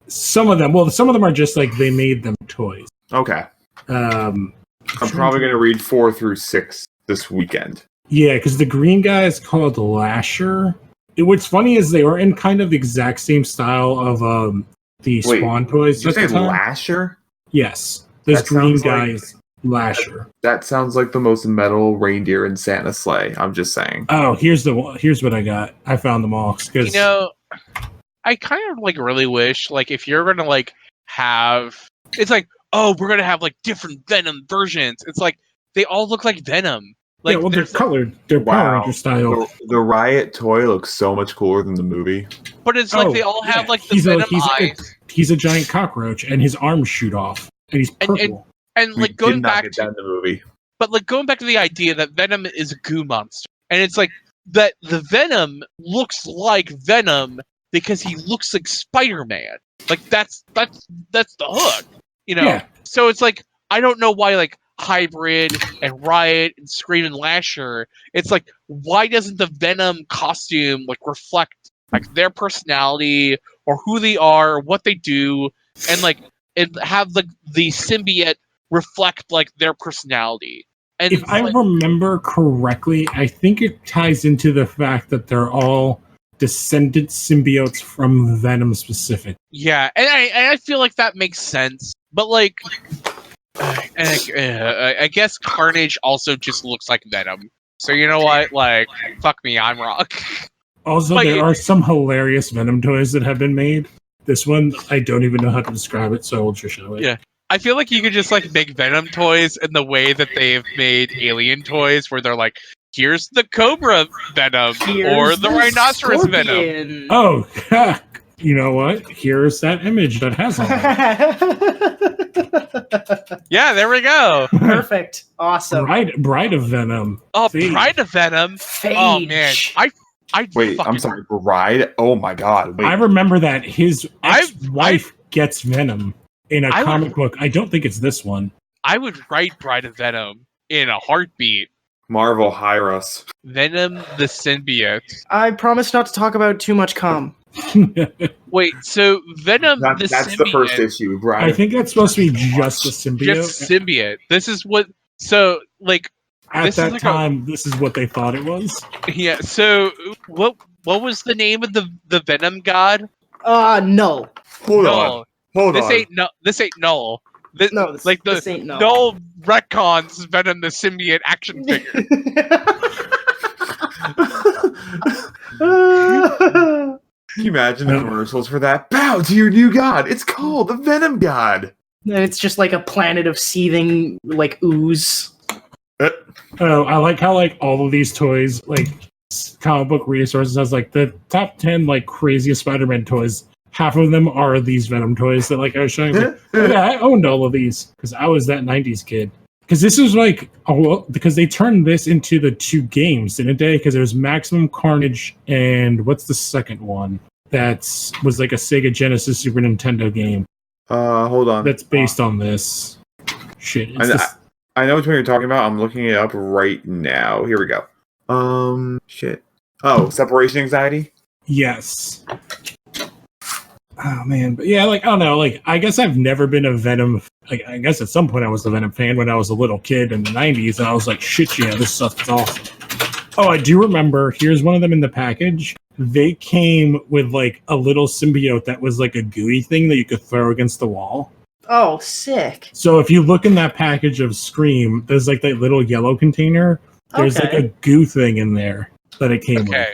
Some of them. Well, some of them are just they made them toys. Okay. I'm probably going to read 4 through 6 this weekend. Yeah, because the green guy is called Lasher. What's funny is they were in kind of the exact same style of the Spawn toys. Did you say Lasher? Yes. This green guy is Lasher. That sounds like the most metal reindeer in Santa's sleigh. I'm just saying. Oh, here's what I got. I found them all. I kind of really wish if you're gonna have it's we're gonna have different Venom versions. It's they all look like Venom. Yeah, well, they're colored. They're Power Ranger style. The Riot toy looks so much cooler than the movie. But it's they all have the Venom eyes. He's a giant cockroach, and his arms shoot off, and he's purple. And we going did not back get that in the movie. But going back to the idea that Venom is a goo monster, and it's that the Venom looks like Venom because he looks like Spider-Man. Like that's the hook, you know. Yeah. So it's like I don't know why like Hybrid and Riot and Scream and Lasher. It's like why doesn't the Venom costume like reflect like their personality or who they are, or what they do, and like and have the symbiote reflect like their personality. And if I remember correctly, I think it ties into the fact that they're all descendant symbiotes from Venom specific. Yeah, and I feel like that makes sense. But like, I guess Carnage also just looks like Venom. So you know what? Like, fuck me, I'm wrong. Also, like, there are some hilarious Venom toys that have been made. This one, I don't even know how to describe it, so I will just show it. Yeah. I feel like you could just like make Venom toys in the way that they've made Alien toys, where they're like, here's the Cobra Venom or the Rhinoceros Scorpion. Venom. Oh, you know what? Here's that image that has all that. Yeah, there we go. Perfect. Awesome. Bride of Venom. Oh, Phage. Bride of Venom. Phage. Oh man, I Wait, I'm sorry, Bride? Oh my god. Wait. I remember that his ex-wife gets Venom in a comic book. I don't think it's this one. I would write Bride of Venom in a heartbeat. Marvel, hire us. Venom the symbiote. I promise not to talk about too much cum. Wait, so Venom the That's symbiote. the first issue, Bride. I think that's supposed to be just a symbiote. Just symbiote. This is what. So like at that time, this is what they thought it was. Yeah. So what was the name of the Venom god? Null. Hold on. This ain't Null. This ain't Null. Null retcons Venom the symbiote action figure. Can you imagine the commercials for that? Bow to your new god. It's called the Venom God. And it's just like a planet of seething like ooze. Oh, I like how like all of these toys, like comic book resources has like the top 10 like craziest Spider-Man toys. Half of them are these Venom toys that like I was showing. Like, yeah, I owned all of these because I was that 90s kid. Because this was like, because they turned this into the 2 games, didn't they? Because there's Maximum Carnage and what's the second one? That was like a Sega Genesis Super Nintendo game. Hold on. That's based on this. Shit. I know which one you're talking about. I'm looking it up right now. Here we go. Shit. Oh, separation anxiety? Yes. Oh man, but yeah, like I don't know, like I guess I've never been a Venom. Like I guess at some point I was a Venom fan when I was a little kid in the '90s, and I was like, shit, yeah, this stuff is awesome. Oh, I do remember. Here's one of them in the package. They came with like a little symbiote that was like a gooey thing that you could throw against the wall. Oh, sick! So if you look in that package of Scream, there's like that little yellow container. There's like a goo thing in there that it came with.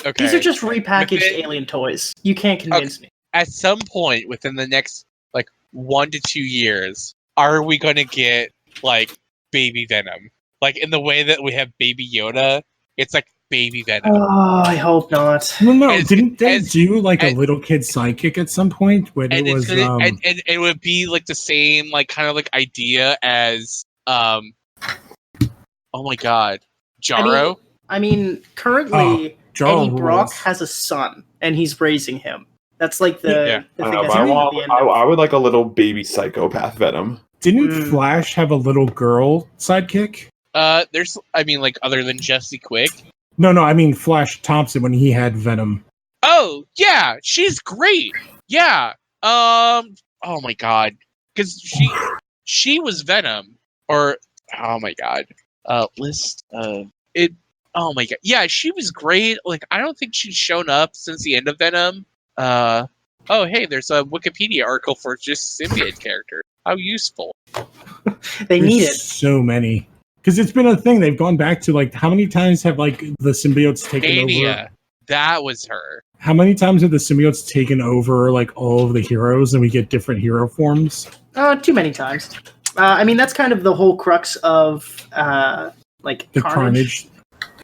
Okay. These are just repackaged alien toys. You can't convince me. At some point within the next like 1 to 2 years, are we going to get like baby Venom? Like in the way that we have Baby Yoda, it's like baby Venom. Oh, I hope not. No, didn't they do like a little kid sidekick at some point when it was? And it would be like the same like kind of like idea as oh my god, Jarro. I mean currently Jarro Eddie Brock rules. has a son and he's raising him. That's like the thing that's I at the end. I would like a little baby psychopath Venom. Didn't Flash have a little girl sidekick? There's, I mean, like other than Jesse Quick. No, I mean Flash Thompson when he had Venom. Oh yeah, she's great. Yeah. Oh my god, because she was Venom, or oh my god, list it. Oh my god, yeah, she was great. Like I don't think she's shown up since the end of Venom. Oh hey, there's a Wikipedia article for just symbiote characters. How useful. They need it. So many. Because it's been a thing. They've gone back to like how many times have like the symbiotes taken over? That was her. How many times have the symbiotes taken over like all of the heroes and we get different hero forms? Too many times. I mean that's kind of the whole crux of like the Carnage.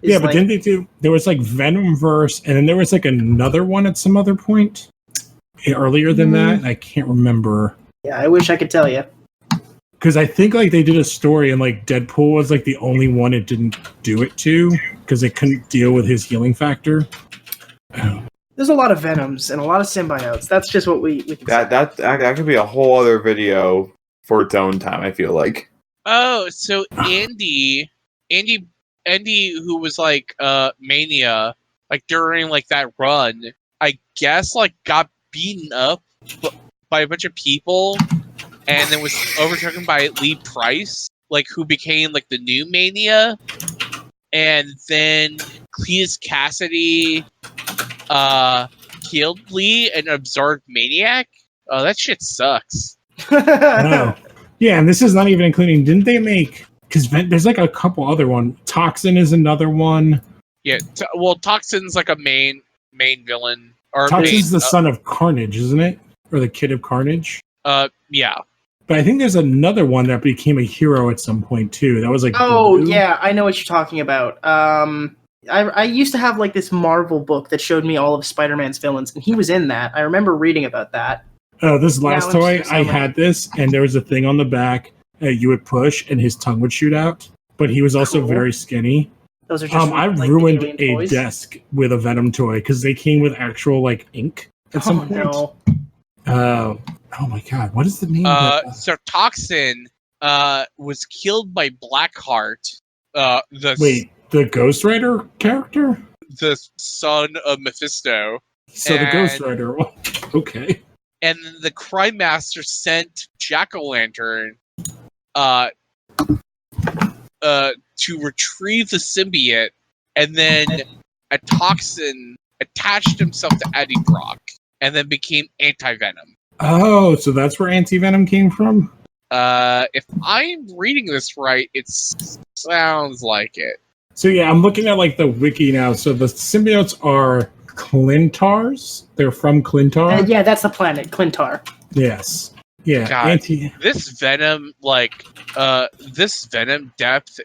Yeah, but didn't they do? There was like Venomverse, and then there was like another one at some other point earlier than that. I can't remember. Yeah, I wish I could tell you. Because I think like they did a story and like Deadpool was like the only one it didn't do it to because they couldn't deal with his healing factor. There's a lot of Venoms and a lot of symbiotes. That's just what we can say. That could be a whole other video for its own time, I feel like. Oh, so Andy, who was like Mania, like during like that run, I guess like got beaten up by a bunch of people, and then was overtaken by Lee Price, like who became like the new Mania, and then Cletus Cassidy killed Lee and absorbed Maniac. Oh, that shit sucks. Oh. Yeah, and this is not even including. Didn't they make? Because there's like a couple other one. Toxin is another one. Yeah, Toxin's like a main villain. Or Toxin's the son of Carnage, isn't it? Or the kid of Carnage? Yeah. But I think there's another one that became a hero at some point too. That was like blue. Yeah, I know what you're talking about. I used to have like this Marvel book that showed me all of Spider-Man's villains, and he was in that. I remember reading about that. Oh, this last toy, I had this, and there was a thing on the back you would push, and his tongue would shoot out. But he was also very skinny. Those are just I ruined a desk with a Venom toy because they came with actual like ink at some point. No. Oh my god, what is the name of that? So Toxin was killed by Blackheart. The Ghost Rider character? The son of Mephisto. So the Ghost Rider. Okay. And the Crime Master sent Jack-O-Lantern to retrieve the symbiote, and then a Toxin attached himself to Eddie Brock, and then became Anti-Venom. Oh, so that's where Anti-Venom came from? If I'm reading this right, it sounds like it. So yeah, I'm looking at like the wiki now. So the symbiotes are Clintars. They're from Clintar. Yeah, that's the planet, Clintar. Yes. Yeah. God, this Venom, this Venom depth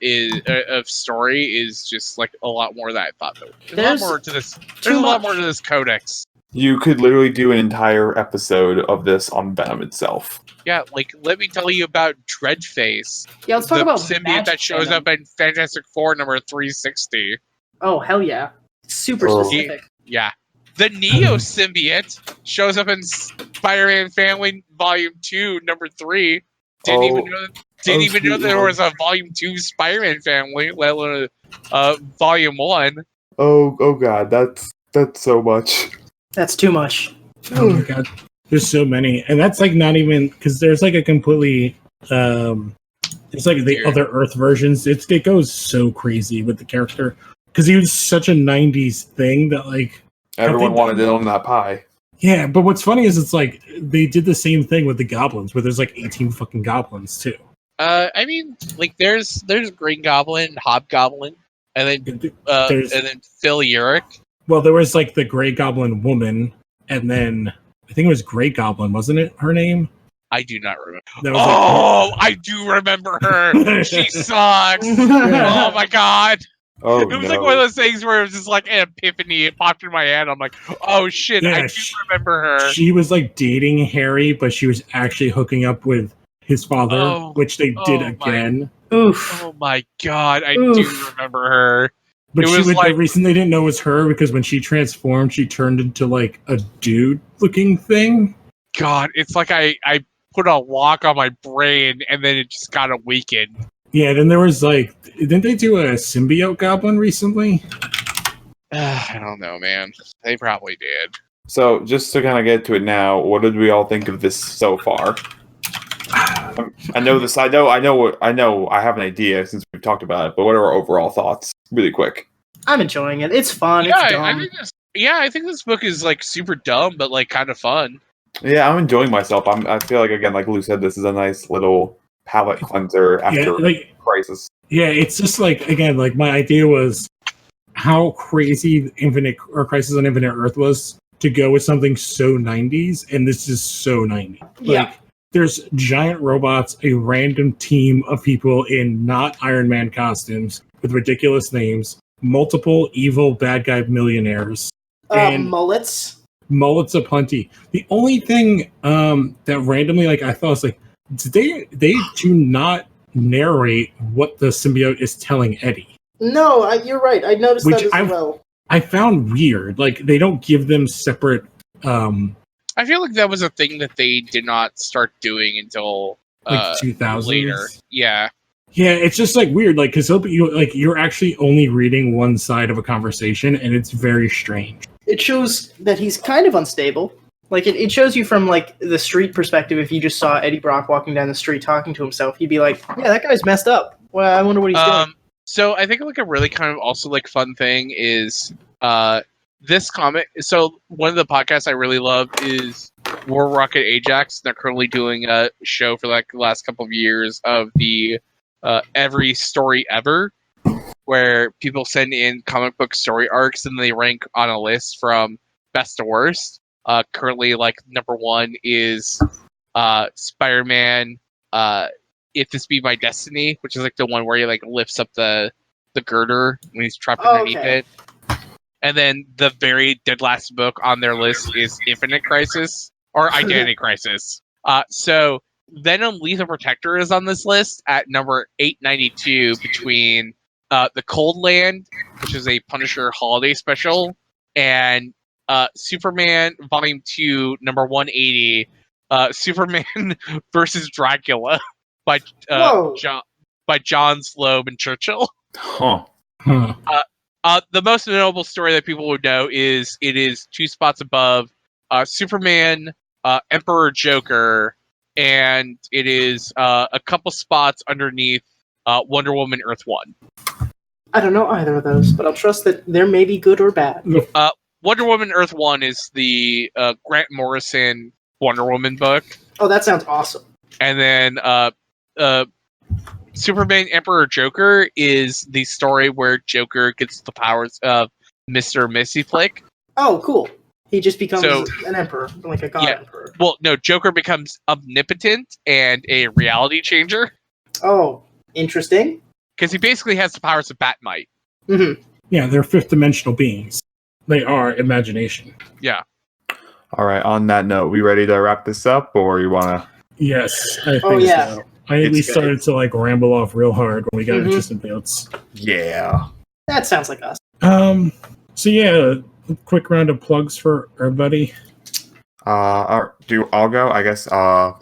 of story is just like a lot more than I thought. There's a lot more to this. There's a lot more to this codex. You could literally do an entire episode of this on Venom itself. Yeah, like let me tell you about Dreadface. Yeah, let's talk about symbiote that shows up in Fantastic Four number 360. Oh hell yeah! Super specific. Yeah. The Neo symbiote shows up in Spider-Man Family Volume 2, number 3. Didn't even know there was a Volume 2 Spider-Man Family, let alone Volume 1. Oh god, that's so much. That's too much. Oh my god. There's so many. And that's like not even because there's like a completely it's like the other Earth versions. It goes so crazy with the character. Because he was such a 90s thing that like everyone wanted it on that pie. Yeah, but what's funny is it's like they did the same thing with the goblins, where there's like 18 fucking goblins too. I mean, like there's Green Goblin, Hobgoblin, and then Phil Urich. Well, there was like the Grey Goblin woman, and then I think it was Grey Goblin, wasn't it? Her name? I do not remember. I do remember her. She sucks. Oh my god. Oh, it was like one of those things where it was just like an epiphany. It popped in my head. I'm like, oh shit, I do remember her. She was like dating Harry, but she was actually hooking up with his father, which they did again. Oof. Oh my god, I do remember her. But the reason they didn't know it was her because when she transformed, she turned into like a dude-looking thing. God, it's like I put a lock on my brain and then it just got awakened. Yeah, then there was like, didn't they do a symbiote goblin recently? I don't know, man. They probably did. So, just to kind of get to it now, what did we all think of this so far? I know this. I know. I have an idea since we've talked about it. But what are our overall thoughts, really quick? I'm enjoying it. It's fun. Yeah, it's dumb. I think this book is like super dumb, but like kind of fun. Yeah, I'm enjoying myself. I feel like again, like Lou said, this is a nice little palate cleanser after Crisis. Yeah, it's just like again, like my idea was how crazy Crisis on Infinite Earth was to go with something so 90s, and this is so 90s. Yeah. There's giant robots, a random team of people in not Iron Man costumes with ridiculous names, multiple evil bad guy millionaires, and mullets. Mullets aplenty. The only thing that randomly, like I thought was like, they do not narrate what the symbiote is telling Eddie. No, you're right. I noticed that as well. I found weird. Like, they don't give them separate. I feel like that was a thing that they did not start doing until 2000s later. Yeah. Yeah, it's just like weird, like because you're actually only reading one side of a conversation, and it's very strange. It shows that he's kind of unstable. Like it shows you from like the street perspective. If you just saw Eddie Brock walking down the street talking to himself, he'd be like, "Yeah, that guy's messed up. Well, I wonder what he's doing." So I think like a really kind of also like fun thing is this comic. So one of the podcasts I really love is War Rocket Ajax. They're currently doing a show for like the last couple of years of the Every Story Ever, where people send in comic book story arcs and they rank on a list from best to worst. Currently, like number 1 is Spider-Man. If This Be My Destiny, which is like the one where he like lifts up the girder when he's trapped underneath it. And then the very dead last book on their list is Infinite Crisis or Identity Crisis. So Venom Lethal Protector is on this list at number 892 between The Cold Land, which is a Punisher holiday special, and Superman Volume 2, number 180, Superman versus Dracula by John Sloan and Churchill. Huh. The most notable story that people would know is it is 2 spots above Superman, Emperor Joker, and it is a couple spots underneath Wonder Woman Earth 1. I don't know either of those, but I'll trust that they're maybe good or bad. Wonder Woman Earth 1 is the Grant Morrison Wonder Woman book. Oh, that sounds awesome. And then Superman Emperor Joker is the story where Joker gets the powers of Mr. Missy Flick. Oh, cool. He just becomes an emperor, like a god emperor. Well, no, Joker becomes omnipotent and a reality changer. Oh, interesting. Because he basically has the powers of Batmite. Mm-hmm. Yeah, they're fifth dimensional beings. They are imagination. Yeah. All right, on that note, we ready to wrap this up, or you want to? Yes, I think so. I at least started to like ramble off real hard when we got into some notes. Yeah. That sounds like us. So yeah, a quick round of plugs for everybody. I'll go? I guess.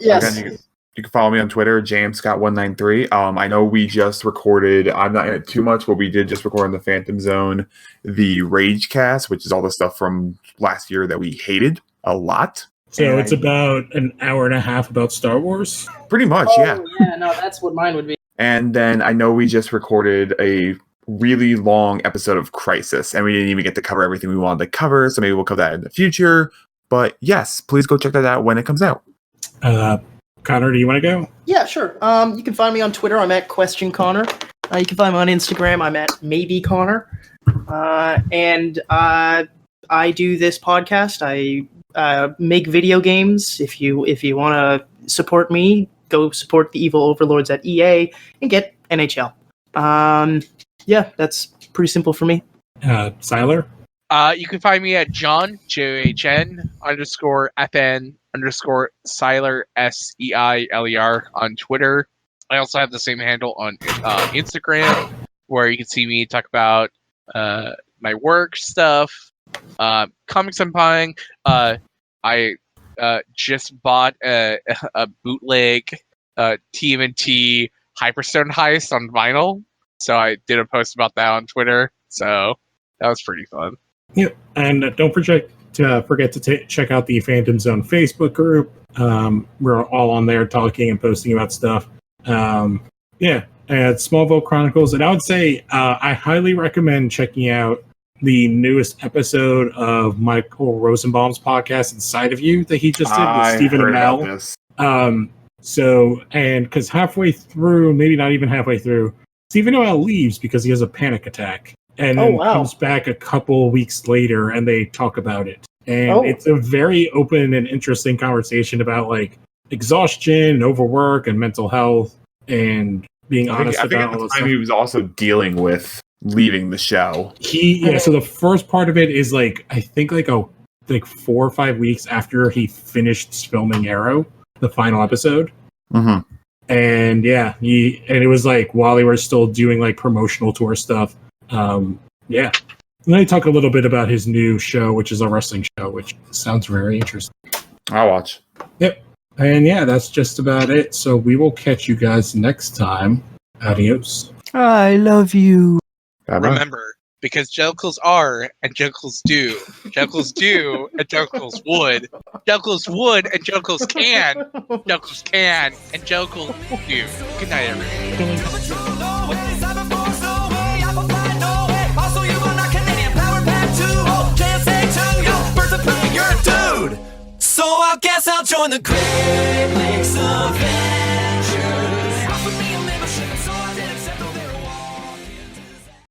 Yes. Again, you can follow me on Twitter, JamesScott193. I know we just recorded, I'm not in it too much, but we did just record in the Phantom Zone the Rage Cast, which is all the stuff from last year that we hated a lot. So it's about an hour and a half about Star Wars? Pretty much, yeah. Yeah, no, that's what mine would be. And then I know we just recorded a really long episode of Crisis, and we didn't even get to cover everything we wanted to cover, so maybe we'll cover that in the future. But yes, please go check that out when it comes out. Connor, do you want to go? Yeah, sure. You can find me on Twitter. I'm at QuestionConnor. You can find me on Instagram. I'm at MaybeConnor. And I do this podcast. I make video games. If you want to support me, go support the evil overlords at EA and get NHL. Yeah, that's pretty simple for me. Siler? You can find me at John, JOHN_FN_Siler, SEILER on Twitter. I also have the same handle on Instagram, where you can see me talk about my work stuff, comics I'm buying. I just bought a bootleg TMNT Hyperstone Heist on vinyl, so I did a post about that on Twitter. So that was pretty fun. Yep, and don't forget to check out the Phantom Zone Facebook group. We're all on there talking and posting about stuff. Yeah, and Smallville Chronicles. And I would say I highly recommend checking out the newest episode of Michael Rosenbaum's podcast, Inside of You, that he just did with Stephen Amell. So, and because halfway through, maybe not even halfway through, Stephen Amell leaves because he has a panic attack. And then comes back a couple weeks later, and they talk about it. And it's a very open and interesting conversation about like exhaustion and overwork and mental health and being honest about all this stuff. He was also dealing with leaving the show. So the first part of it is like I think like 4 or 5 weeks after he finished filming Arrow, the final episode. Mm-hmm. And yeah, it was like while they were still doing like promotional tour stuff. Yeah. And then they talk a little bit about his new show, which is a wrestling show, which sounds very interesting. I'll watch. Yep. And yeah, that's just about it. So we will catch you guys next time. Adios. I love you. Bye-bye. Remember, because Jellicles are and Jellicles do. Jellicles do and Jellicles would. Jellicles would and Jellicles can. Jellicles can and Jellicles do. Good night, everyone. So I guess I'll join the Krackle.